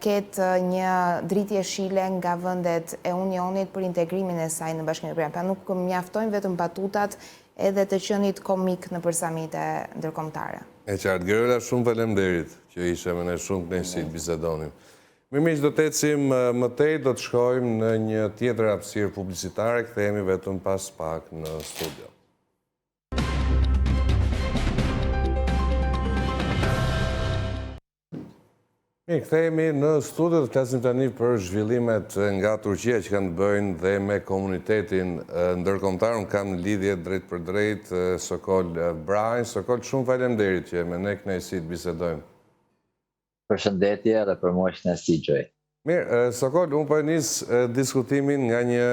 ketë një dritje shile nga vendet e Unionit për integrimin e saj në Bashkimin Evropian. Pra nuk mjaftojnë vetëm batutat edhe të qenit komik në samite ndërkombëtare. E qartë, Gerola, shumë faleminderit që ishe me ne, shumë kënaqësi të bisedonim. Mirëmiq, do të ecim më tej, do të shkojmë në një tjetër hapësirë publicitare, kthehemi vetëm pas pak në studio. Kthehemi në studio, të flasim tani për zhvillimet nga Turqia që kanë të bëjnë dhe me komunitetin ndërkombëtar. Unë kam në lidhje drejt për drejt Sokol Brajn. Sokol, shumë faleminderit që me ne kënaqësi të bisedojmë. Përshëndetje dhe përmoqën e si Gjoj. Mirë, Sokol, unë po nis diskutimin nga një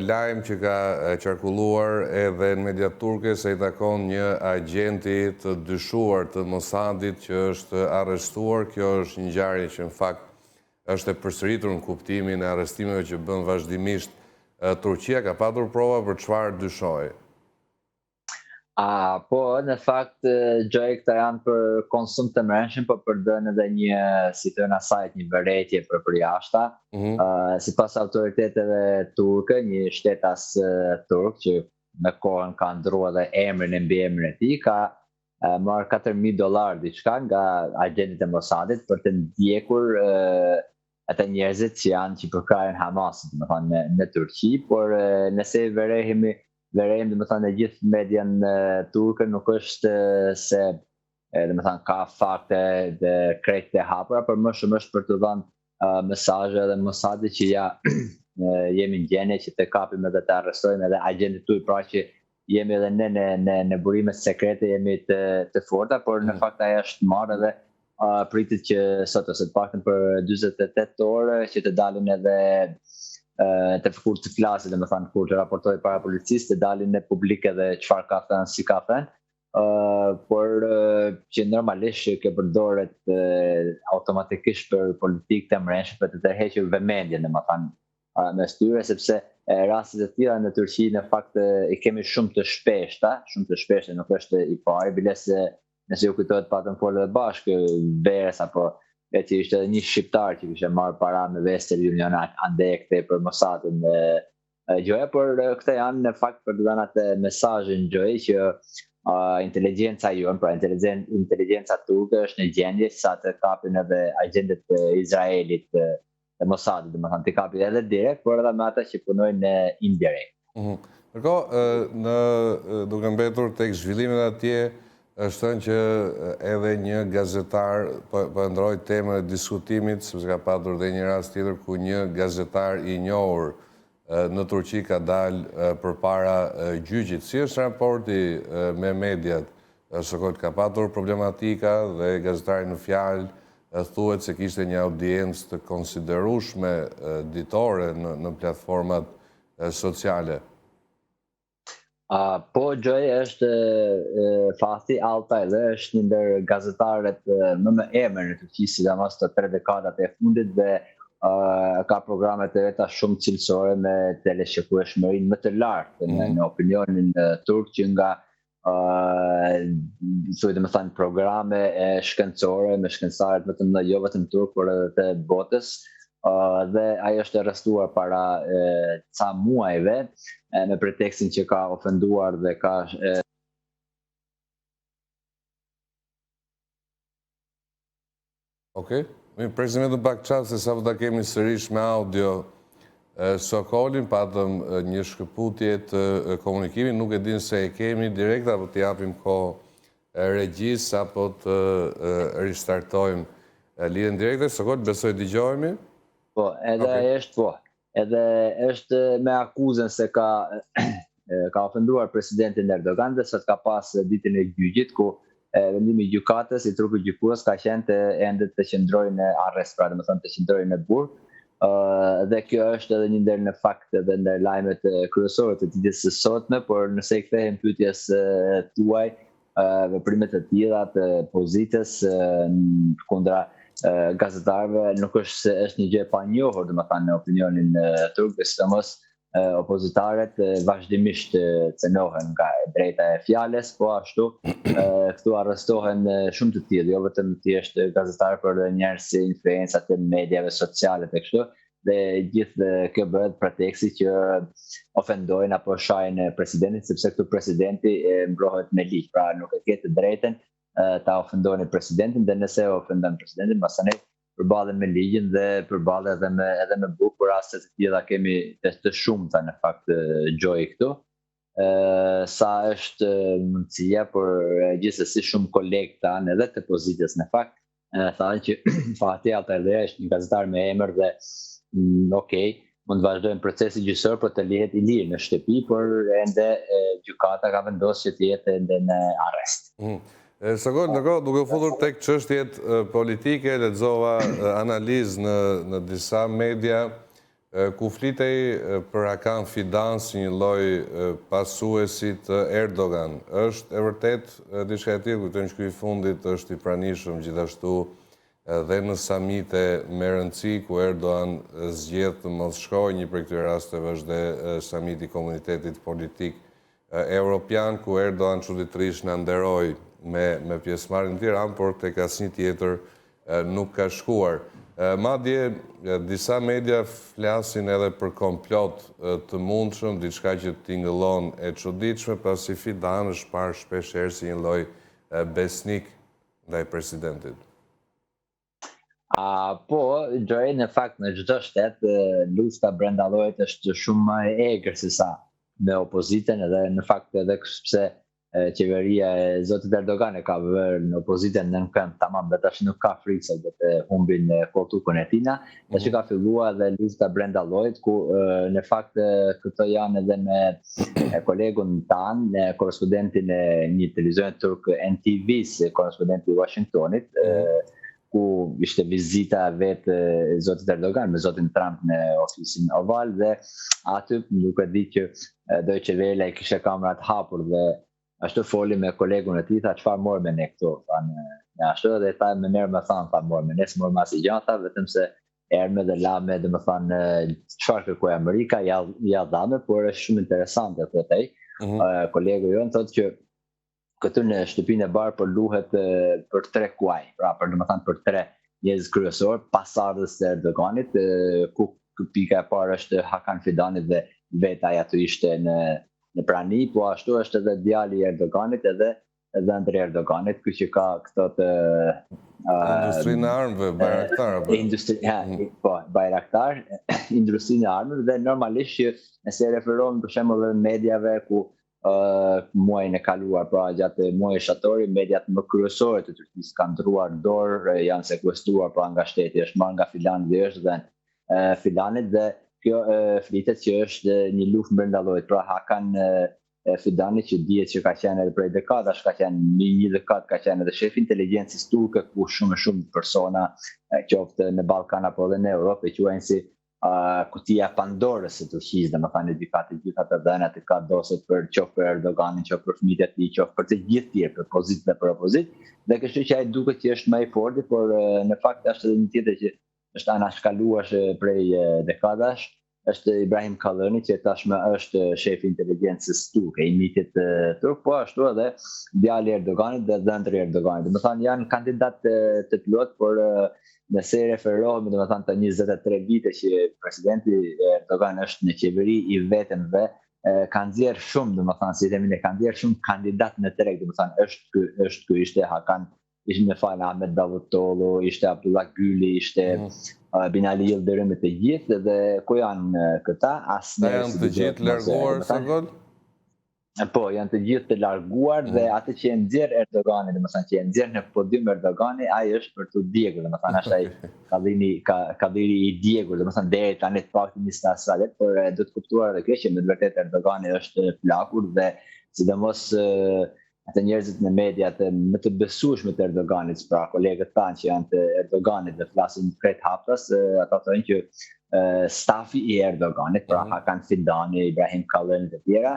lajm që ka qarkulluar edhe në mediat turke se i takon një agenti të dyshuar të Mossadit që është arrestuar. Kjo është një ngjarje që në fakt është e përsëritur në kuptimin e arrestimeve që bën vazhdimisht Turqia. Ka patur prova për çfarë dyshoi? Po, në fakt, Gjoj, këta janë për konsum të mrenshëm, për përdojnë edhe një, si të asajt, një vërejtje për përjashta. Si pas autoriteteve turke, një shtetas turk, që me kohën ka ndrua dhe emrin e mbi emrin e tij, ka marrë $4.000 diçka nga agentit e Mossadit për të ndjekur ata njerëzit që janë që përkrajen Hamasit, në Turqi, por nëse verejmë në gjithë median turke, nuk është se ka fakte dhe krejt të hapura, por më shumë është për të dhënë mesazhe dhe Mossadit që ja jemi në gjendje që të kapim edhe të arrestojmë edhe agentit tuaj, pra që jemi edhe ne në burimet sekrete jemi të forta, por në fakt ajo është marrë edhe pritet që sot ose të paktën për 48 orë që të dalin edhe të fëkur të flasit, dhe me thanë kur të raportoj para policisë, të dalin në publik edhe qëfar ka thënë, si ka thënë, por që normalisht që përdoret automatikisht për politikë të mrenshme për të tërhequr vëmendjen, dhe me thanë me styre, sepse rastet e tilla në Turqi në fakt i kemi shumë të shpeshta, nuk është i pari, biles nëse ju kujtohet patëm folë dhe bashkë, Beres apo që ishte edhe një shqiptar që kishte marrë para me Western Union ande këtej për Mossadin Gjoja, por këta janë në fakt për të dhënë atë mesazhin Gjoj që inteligjenca jonë, pra inteligjenca turke është në gjendje sa të kapin edhe agentët e Izraelit e Mossadit, do të thonë të kapin edhe direkt, por edhe me ata që punojnë indirekt. Duke mbetur tek zhvillimet atje, është thënë që edhe një gazetar po ndroi temën e diskutimit, sepse ka patur dhe një rast tjetër ku një gazetar i njohur në Turqi ka dalë përpara gjyqit. Si është raporti me mediat? Sokot ka patur problematika dhe gazetari në fjalë thuhet se kishte një audiencë të konsiderueshme ditore në platformat sociale. Po, Gjoj, është Fathi Altay dhe është një ndër gazetarët më emër në Turqi, sidomos të 3 dekadat e fundit dhe ka programet e veta shumë cilësore me teleshikueshmërinë më të lartë në opinionin turk, që nga programe shkencore me shkencëtarët më të mëdhenj, jo vetëm turk, por edhe të botës. Dhe ajo është arrestuar para ca muajve me pretekstin që ka ofenduar dhe ka Okej. Presim edhe pak qatë, se sa ta kemi sërish me audio Sokolin, patëm një shkëputje të komunikimit, nuk e din se e kemi direkt, apo të japim kohë regjis, apo të ristartojmë lidhjen direkte. Sokol, besoj dëgjojmë. Po, edhe është me akuzën se ka ofenduar presidentin Erdogan dhe sot ka pas ditën e gjyqit, ku vendimi i gjykatës, i trupi gjykues ka qenë të ende të qëndrojë në arrest, pra domethënë të qëndrojë në burg. Dhe kjo është edhe një ndër në fakt edhe ndër lajmet kryesore të ditës së sotme, por nëse i kthehen pyetjes tuaj, veprimet e tilla të pozitës kundra gazetarëve nuk është se është një gjë e panjohur, domethënë në opinionin turk, sidomos opozitarët vazhdimisht cenohen nga drejta e fjalës, po ashtu këtu arrestohen shumë të tillë, jo vetëm thjesht gazetarë, por edhe njerëz si influencat e mediave sociale të kështu, dhe gjithë kjo bëhet preteksti që ofendojnë apo shajnë presidentin, sepse këtu presidenti mbrohet me ligj, pra nuk e ke të drejtën ta ofendojnë presidentin, dhe nëse ofendon presidentin, pastaj përballen me ligjin dhe përballen edhe me burg, por raste të tilla kemi të shumta në fakt Gjoj këtu. Sa është mundësia, por gjithsesi shumë kolegë tanë edhe të pozitës në fakt thanë që Fathi Altay është një gazetar me emër dhe okej, mund të vazhdojmë procesi gjyqësor, por të lihet i lirë në shtëpi, por ende gjykata ka vendosur që të jetë ende në arrest. Sokol, duke futur tek çështjet politike, lexova analizë në disa media ku flitej për Hakan Fidan si një lloj pasuesi të Erdogan. Është e vërtet diçka e tillë, kujtojmë që ky i fundit është i pranishëm gjithashtu dhe në samite me rëndësi, ku Erdogan zgjedh të mos shkojë. Një prej këtyre rasteve është dhe samiti i komunitetit politik evropian, ku Erdogan çuditërisht na nderoi me pjesëmarrjen në Tiranë, por tek asnjë tjetër nuk ka shkuar. Madje disa media flasin edhe për komplot të mundshëm, diçka që tingëllon e çuditshme, pasi Fidan është parë shpeshherë si një lloj besnik ndaj presidentit. Po, Gjoj, në fakt në çdo shtet lufta brenda llojit është shumë më e egër se sa me opozitën, edhe në fakt edhe pse qeveria e zotit Erdogan e ka vërë në opozitën në kënd, tamam, dhe tash nuk ka frikë se do të humbin koltukun e tina, tash ka fillua dhe lufta brenda llojit, ku në fakt këto janë edhe me kolegun tanë, në korrespondentin e një televizionit turk NTV-s, korrespondenti i Washingtonit, ku ishte vizita vetë zotit Erdogan me zotin Trump në ofisin oval, dhe aty nuk e di që Deutsche Welle kishte kamerat hapur dhe ashtu foli me kolegun e tij, tha çfarë morë me ne këtu, thanë ashtu, dhe ta me merr me thanë, tha morë me ne, s'morë mas i gjata, vetëm se erme dhe lame, dhe më thanë çfarë kërkoi Amerika, ja dhame, por është shumë interesante, thotë ai. Kolegu jonë thotë që këtu në shtëpinë e barë për luhet për 3 kuaj, pra për domethënë për 3 njerëz kryesor, pasardhës të Erdoganit, ku pika e parë është Hakan Fidani dhe vetë ai aty ishte në prani, po ashtu është edhe djali i Erdoganit edhe ndër Erdoganit, ky që ka këto të industrinë e armëve, Bayraktar. Po, Bayraktar, industrinë e armëve, dhe normalisht që nëse referohen për shembull në mediave ku muajin e kaluar, pra gjatë muajit shtatori, mediat më kryesore të Turqisë kanë ndruar dorë, janë sekuestruar pra nga shteti, është marrë nga filani dhe është dhe filanit dhe kjo flitet që është një luftë brenda llojit. Pra Hakan Fidani që dihet që ka qenë edhe prej dekadash, ka qenë një dekadë, ka qenë edhe shef inteligjencës turke, ku shumë persona, qoftë në Ballkan apo edhe në Europë, quajnë si kutia Pandorës së Turqisë, domethënë ka të gjitha të dhënat e ka doset për qoftë për Erdoganin, qoftë për fëmijët e tij, qoftë për të gjithë tjerë, për pozitë dhe për opozitë, dhe kështu që ai duket që është më i fortë, por në fakt është edhe një tjetër që është anashkaluar prej dekadash, është Ibrahim Kalani, që tashmë është shef i inteligjencës turke, i mitit turk, po ashtu edhe djali Erdoganit dhe dhëndri Erdoganit. Domethënë janë kandidatë të plot, por nëse referohemi domethënë të 23 vite që presidenti Erdogan është në qeveri i vetëm dhe ka nxjerrë shumë, domethënë si themi ne, ka nxjerrë shumë kandidatë në treg, domethënë është ky, ishte Hakan, ishte Ahmet Davutoglu, ishte Abdullah Güli, ishte Binali Yıldırım të gjithë, dhe ku janë këta? Ata janë të gjithë larguar sot? Po, janë të gjithë të larguar dhe atë që e nxjerr Erdogani, domethënë që e nxjerr në podium Erdogani, ai është për të djegur, domethënë është ai kadiri i djegur, domethënë deri tani të paktën 20 salet, por do të kuptuar edhe kjo që me të vërtetë Erdogani është plakur dhe sidomos atë njerëzit në mediat më të besueshme të Erdoganit, pra kolegët tanë që janë të Erdoganit dhe flasin krejt haptas, ata thonë që stafi i Erdoganit, pra Hakan Fidani, Ibrahim Kalani dhe tjera,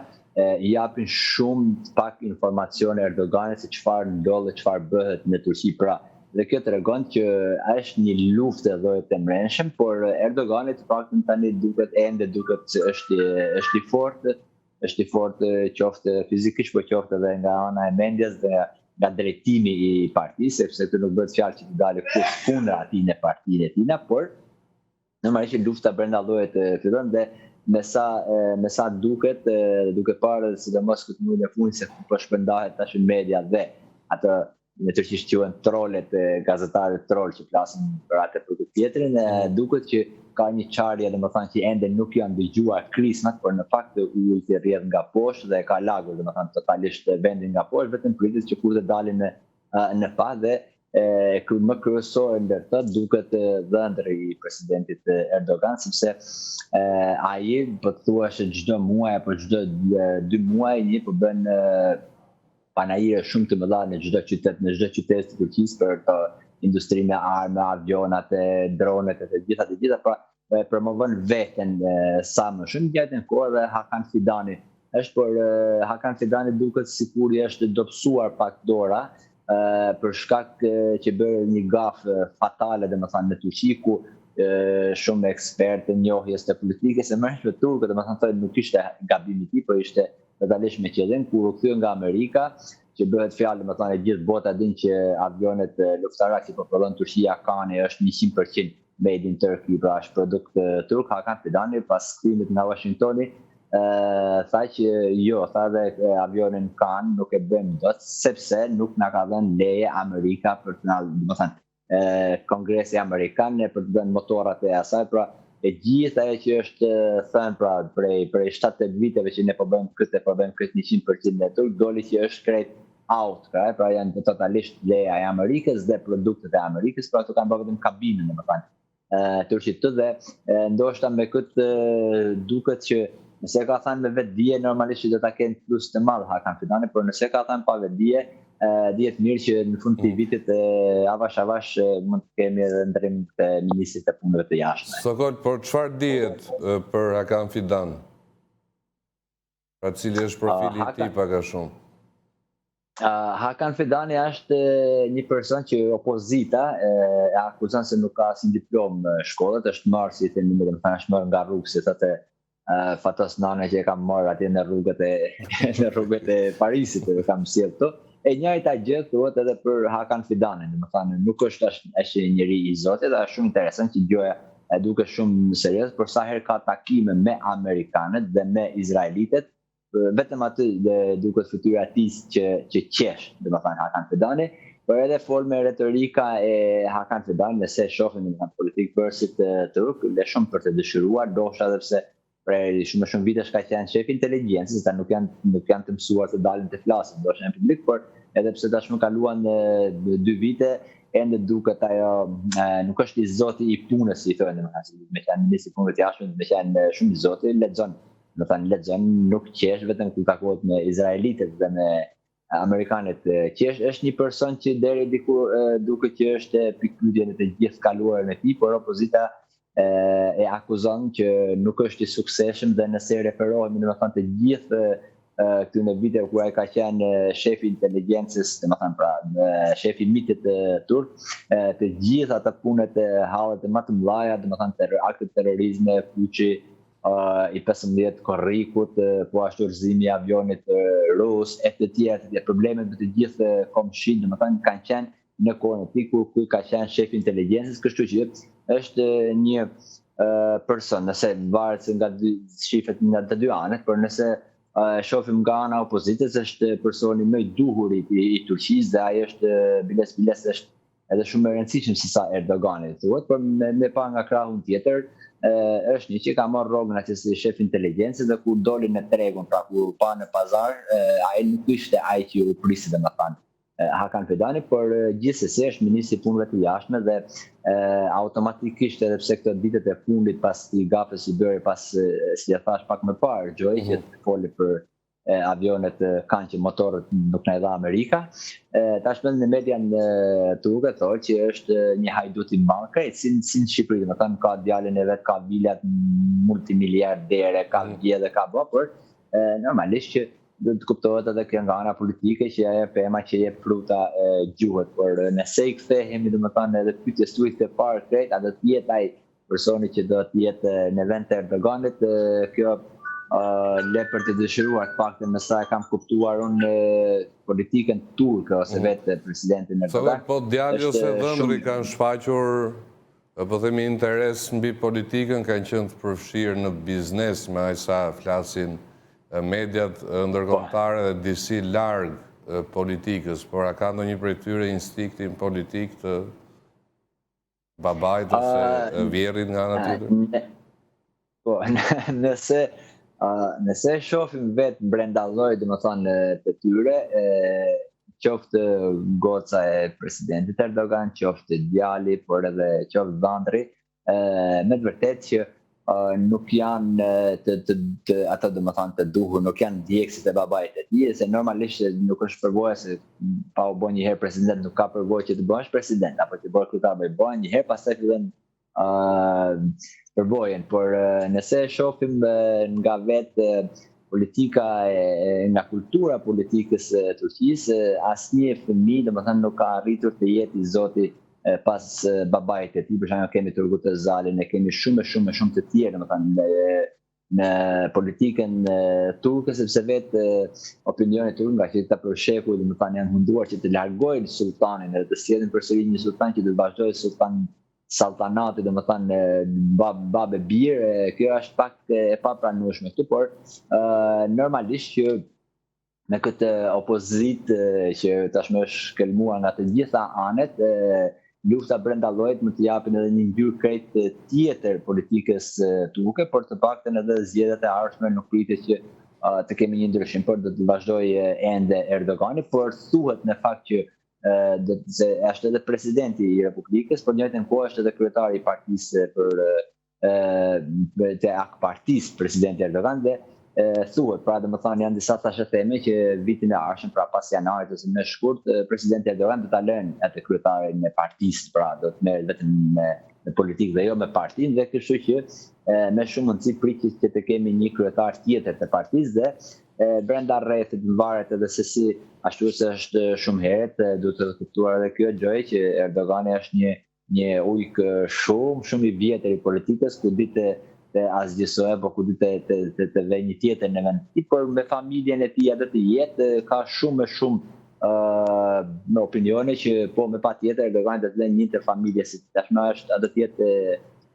japin shumë pak informacione Erdoganit se çfarë ndodh, çfarë bëhet në Turqi, pra dhe kjo tregon që është një luftë e llojit të mrenshëm, por Erdogani të paktën tani duket se është i fortë, është i fortë qoftë fizikisht, por qoftë edhe nga ana e mendjes dhe nga drejtimi i partisë, sepse këtu nuk bëhet fjalë që të dalë kush kundër atij në partinë e tij, por normalisht lufta brenda llojit fillon dhe me sa duket, duke parë sidomos këtë muaj në fund se ku po shpërndahet tash në media dhe atë në turqisht quhen trollet, gazetarët troll që flasin për atë për tjetrin, duket që ka një çarje, domethënë që ende nuk janë dëgjuar krismat, por në fakt ujiti rrjedh nga poshtë dhe ka lagur, domethënë totalisht vendin nga poshtë, vetëm pritet që kur të dalin në fat dhe më kryesore ndër të duket dhëndri i presidentit Erdogan, sepse ai po thua se çdo muaj apo çdo 2 muaj një po bën panajire shumë të mëdha në çdo qytet të Turqisë për të industrinë e armë, avionat, dronet e të gjitha, pra promovon veten sa më shumë. Gjatë në kohë dhe Hakan Fidani është, por Hakan Fidani duket sikur i është dobësuar pak dora për shkak që bëri një gafë fatale domethënë në Turqi, ku shumë ekspertë njohjes të politikës e mërshme turke, domethënë thonë nuk ishte gabim i tij, por ishte totalisht me qëllim kur u kthye nga Amerika, që bëhet fjalë domethënë gjithë bota din që avionet luftarake që po prodhon Turqia kanë është 100% made in Turkey, pra është produkt turk. Hakan Fidani pas kthimit nga Washingtoni tha që jo, tha dhe avionin kanë nuk e bëjmë dot sepse nuk na ka dhënë leje Amerika për të na, domethënë Kongresi Amerikan për të dhënë motorat e asaj, pra e gjithë ajo që është thënë pra prej 7-8 viteve që ne po bëjmë këtë 100% në turk, doli që është krejt out, pra janë totalisht leja e Amerikës dhe produktet e Amerikës, pra ato kanë bërë vetëm kabinën, domethënë Turqit të, dhe ndoshta me këtë duket që nëse ka thënë me vetdije, normalisht do ta kenë plus të madh Hakan Fidani, por nëse ka thënë pa vetdije, dihet mirë që në fund të vitit avash mund të kemi edhe ndrim të ministrit të punëve të jashtme. Sokol, por çfarë dihet për Hakan Fidan? Pra cili është profili i tij pak a shumë? Hakan Fidani është një person që opozita e akuzon se nuk ka asnjë diplomë shkollët, është marrë si themi, domethënë është marrë nga rrugë, si thotë Fatos Nane që e kam marrë atje në rrugët e Parisit, e kam sjellë këtu. E njëjta gjë thuhet edhe për Hakan Fidanin, domethënë nuk është një njeri i Zotit, është shumë interesant që gjëja e duket shumë serioze, por sa herë ka takime me amerikanët dhe me izraelitët, vetëm aty duket fytyra e tij që qesh, domethënë Hakan Fidani, por edhe forma e retorika e Hakan Fidani, nëse shohim në politikë bërësit turk, dhe shumë për të dëshiruar, ndoshta edhe pse prej shumë vitesh ka qenë shef inteligjencës, ata nuk janë të mësuar të dalin të flasin, ndoshta në publik, por edhe pse tashmë kaluan 2 vite, ende duket ajo nuk është i zoti i punës, si thonë, me qenë ministri i punëve të jashtme, me qenë shumë i zoti, lexon, nuk qesh vetëm kur takohet me izraelitët dhe me amerikanët, qesh është një person që deri diku duket që është pikpyetje në të gjithë kaluarën e tij, por opozita e akuzon që nuk është i suksesshëm dhe nëse referohemi domethënë të gjithë këtyre viteve kur ai ka qenë shefi i inteligjencës, domethënë pra shefi i mitit turk, të gjithë ata punët e hallet e më të mëdha, domethënë akte terrorizme, fuçi i 15 korrikut, po ashtu rrëzimi i avionit rus, e të tjerë, problemet me të gjithë komshin, domethënë kanë qenë në kohën e tij kur ka qenë shefi i inteligjencës, kështu që është një person, nëse varet nga shifret nga të dy anët, por nëse shohim nga ana opozitës, është personi më i duhur i Turqisë dhe ai është biles është edhe shumë e rëndësishëm se sa Erdogani thuhet, por me pa nga krahun tjetër është një që ka marrë rrogën atë si shef inteligjencë dhe kur doli në tregun, pra kur pa në pazar, ai nuk ishte ai që u priste domethënë Hakan Fidani, por gjithsesi është ministri i punëve të jashtme dhe automatikisht edhe pse këto ditët e fundit pas i gafës i bëri pas si e thash pak më parë, Gjoj që foli për avionet kanë që motorët nuk na i dha Amerika. Tashmë në median turke thotë që është një hajdut i madh, si në Shqipëri, domethënë ka djalin e vet, ka vilat multimiliardere, ka vje dhe ka bë, por normalisht që do të kuptohet edhe kjo nga ana politike që ajo pema që jep fruta gjuhet, por nëse i kthehemi domethënë edhe pyetjes tuaj të parë krejt, a do të jetë ai personi që do të jetë në vend të Erdoganit, kjo le për të dëshiruar, paktën me sa e kam kuptuar unë politikën turke ose vetë presidentin Erdogan. Po djali ose dhëndri kanë shfaqur, po themi interes mbi politikën, kanë qenë të përfshirë në biznes me aq sa flasin mediat ndërkombëtare dhe disi larg politikës, por a ka ndonjë prej tyre instiktin politik të babait ose vjerrit nga ana tjetër? Po, nëse shohim vetë brenda llojit, domethënë të tyre, qoftë goca e presidentit Erdogan, qoftë djali, por edhe qoftë dhëndri, me të vërtetë që nuk janë ata domethënë të duhur, nuk janë djegësit e babait të tij, se normalisht nuk është përvoja se pa u bën një herë president, nuk ka përvojë që të bësh president apo të bësh kryetar, bëhen një herë pastaj fillon përvojën, por nëse shohim nga vetë politika nga kultura politikës e Turqisë, asnjë fëmijë domethënë nuk ka arritur të jetë i zoti pas babait e tij. Për shembull kemi Turgut Özalin, ne kemi shumë të tjerë domethënë në politikën turke, sepse vetë opinioni turk nga që ta përshekuj domethënë janë munduar që të largojnë sultanin dhe të sjellin përsëri një sultan që do të vazhdojë sultan saltanati, domethënë babë birë. Kjo është pak e papranueshme këtu, por normalisht që me këtë opozitë që tashmë është kelmuar nga të gjitha anët, lufta brenda llojit mund të japin edhe një ngjyrë krejt tjetër politikës turke, por të paktën edhe zgjedhjet e ardhshme nuk pritet që të kemi një ndryshim, por do të vazhdojë ende Erdogani, por thuhet në fakt që se është edhe presidenti i Republikës, por në njëjtën kohë është edhe kryetari i partisë të AK-partisë, presidenti Erdogan, dhe thuhet, pra domethënë janë disa thashëtheme që vitin e ardhshëm, pra pas janarit ose më shkurt, presidenti Erdogan do ta lënë atë kryetarin e partisë, pra do të merret vetëm në politikë dhe jo me partinë, dhe kështu që me shumë mundësi pritet që të kemi një kryetar tjetër të partisë dhe brenda rrethit varet edhe se si, ashtu se është shumë herët, duhet të kuptuar edhe kjo gjë që Erdogani është një ujk shumë i vjetër i politikës, ku ditë të asgjësohet, po ku ditë të vë një tjetër në vend të tij, por me familjen e tij edhe të jetë ka shumë me opinione që po me patjetër Erdogani do të lënë një të familje, si tashmë është, a do të jetë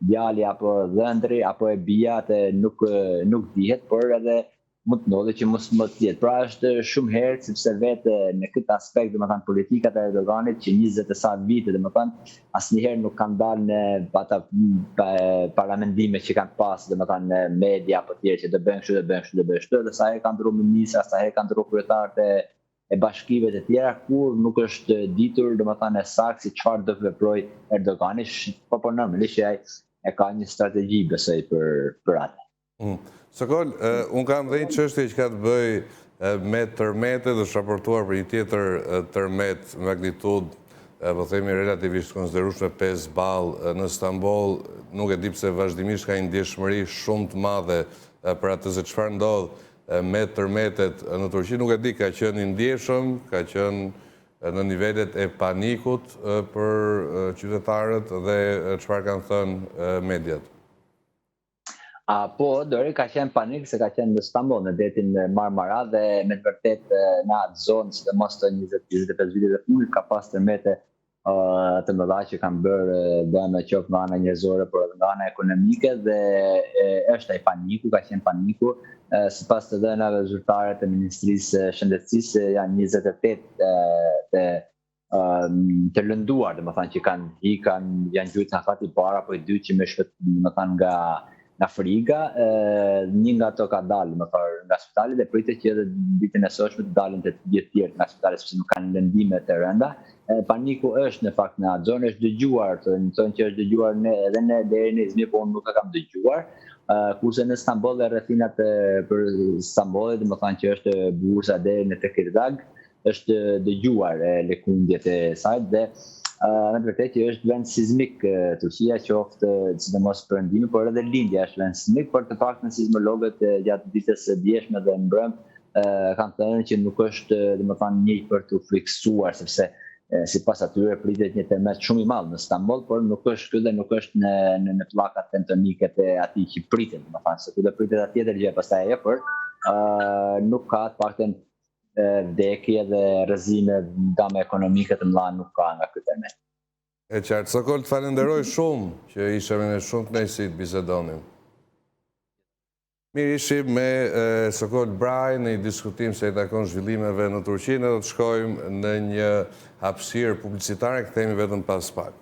djali apo dhëndri apo e bija, nuk dihet, por edhe mund të ndodhe që mos më tjetë. Pra është shumë herë, sepse vetë në këtë aspekt, dhe më thënë, politikat e Erdoganit, që 20 e sa vite, dhe më thënë, asnjëherë nuk kanë dalë në paramendime që kanë pasë, dhe më thënë, në media, për tjerë, që dhe bëjnë kështu, dhe sa herë kanë ndru ministra, sa herë kanë ndru kryetarët e bashkive të tjera, kur nuk është ditur, dhe më thënë, e saktë si çfarë do veproj Erdogani, po normalisht që ai e ka një strategji, besoj, për atë. Sokol, unë kam dhe një çështje që ka të bëj me tërmete dhe raportuar për një tjetër tërmet magnitud, po themi relativisht konsiderueshme 5 ballë në Stamboll, nuk e di pse vazhdimisht ka një ndjeshmëri shumë të madhe për atë se çfarë ndodh me tërmetet në Turqi, nuk e di, ka qenë i ndjeshëm, ka qenë në nivelet e panikut për qytetarët dhe çfarë kanë thënë mediat. Po, dori ka qenë panik se ka qenë në Stamboll, në detin Marmara dhe me të vërtet në atë zonë, sidomos të 20-25 vitet e fundit, ka pas tërmete të mëdha që kanë bërë dëme qoftë nga ana njerëzore, por edhe nga ana ekonomike dhe është ai paniku, ka qenë paniku. Sipas të dhënave zyrtare të Ministrisë së Shëndetësisë janë 28 të lënduar, domethënë që janë gjujt në fat i parë apo i dytë që më shpëtojnë, domethënë nga friga, një nga ato ka dalë nga spitali dhe pritet që edhe ditën e sotshme të dalin të gjithë tjerë nga spitali sepse nuk kanë lëndime të rënda. Paniku është në fakt në atë zonë, është dëgjuar, thonë që është dëgjuar edhe në deri në Izmir, po unë nuk e kam dëgjuar. Kurse në Stamboll dhe rrethinat për Stambollit, domethënë që është bursa deri në Tekirdağ, është dëgjuar lëkundjet e saj dhe në të vërtetë që është vend sismik Turqia, qoftë sidomos perëndimi, por edhe lindja është vend sismik, por të paktën sismologët gjatë ditës së djeshme dhe mbrëmë kanë thënë që nuk është domethënë një për të friksuar, sepse sipas atyre pritet një tërmet shumë i madh në Stamboll, por nuk është ky dhe nuk është në pllakat tektonike të atij që pritet, domethënë se ky do pritet atë tjetër gjë pastaj ajo, por nuk ka të paktën vdekje dhe rrëzime dame ekonomike të mëdha nuk ka nga ky tërmet. E qartë, Sokol, të falenderoj shumë që ishe me ne, shumë kënaqësi të bisedonim. Mirë, ishim me Sokol Braj në një diskutim se i takon zhvillimeve në Turqi, ne do të shkojmë në një hapësirë publicitare, kthehemi vetëm pas pak.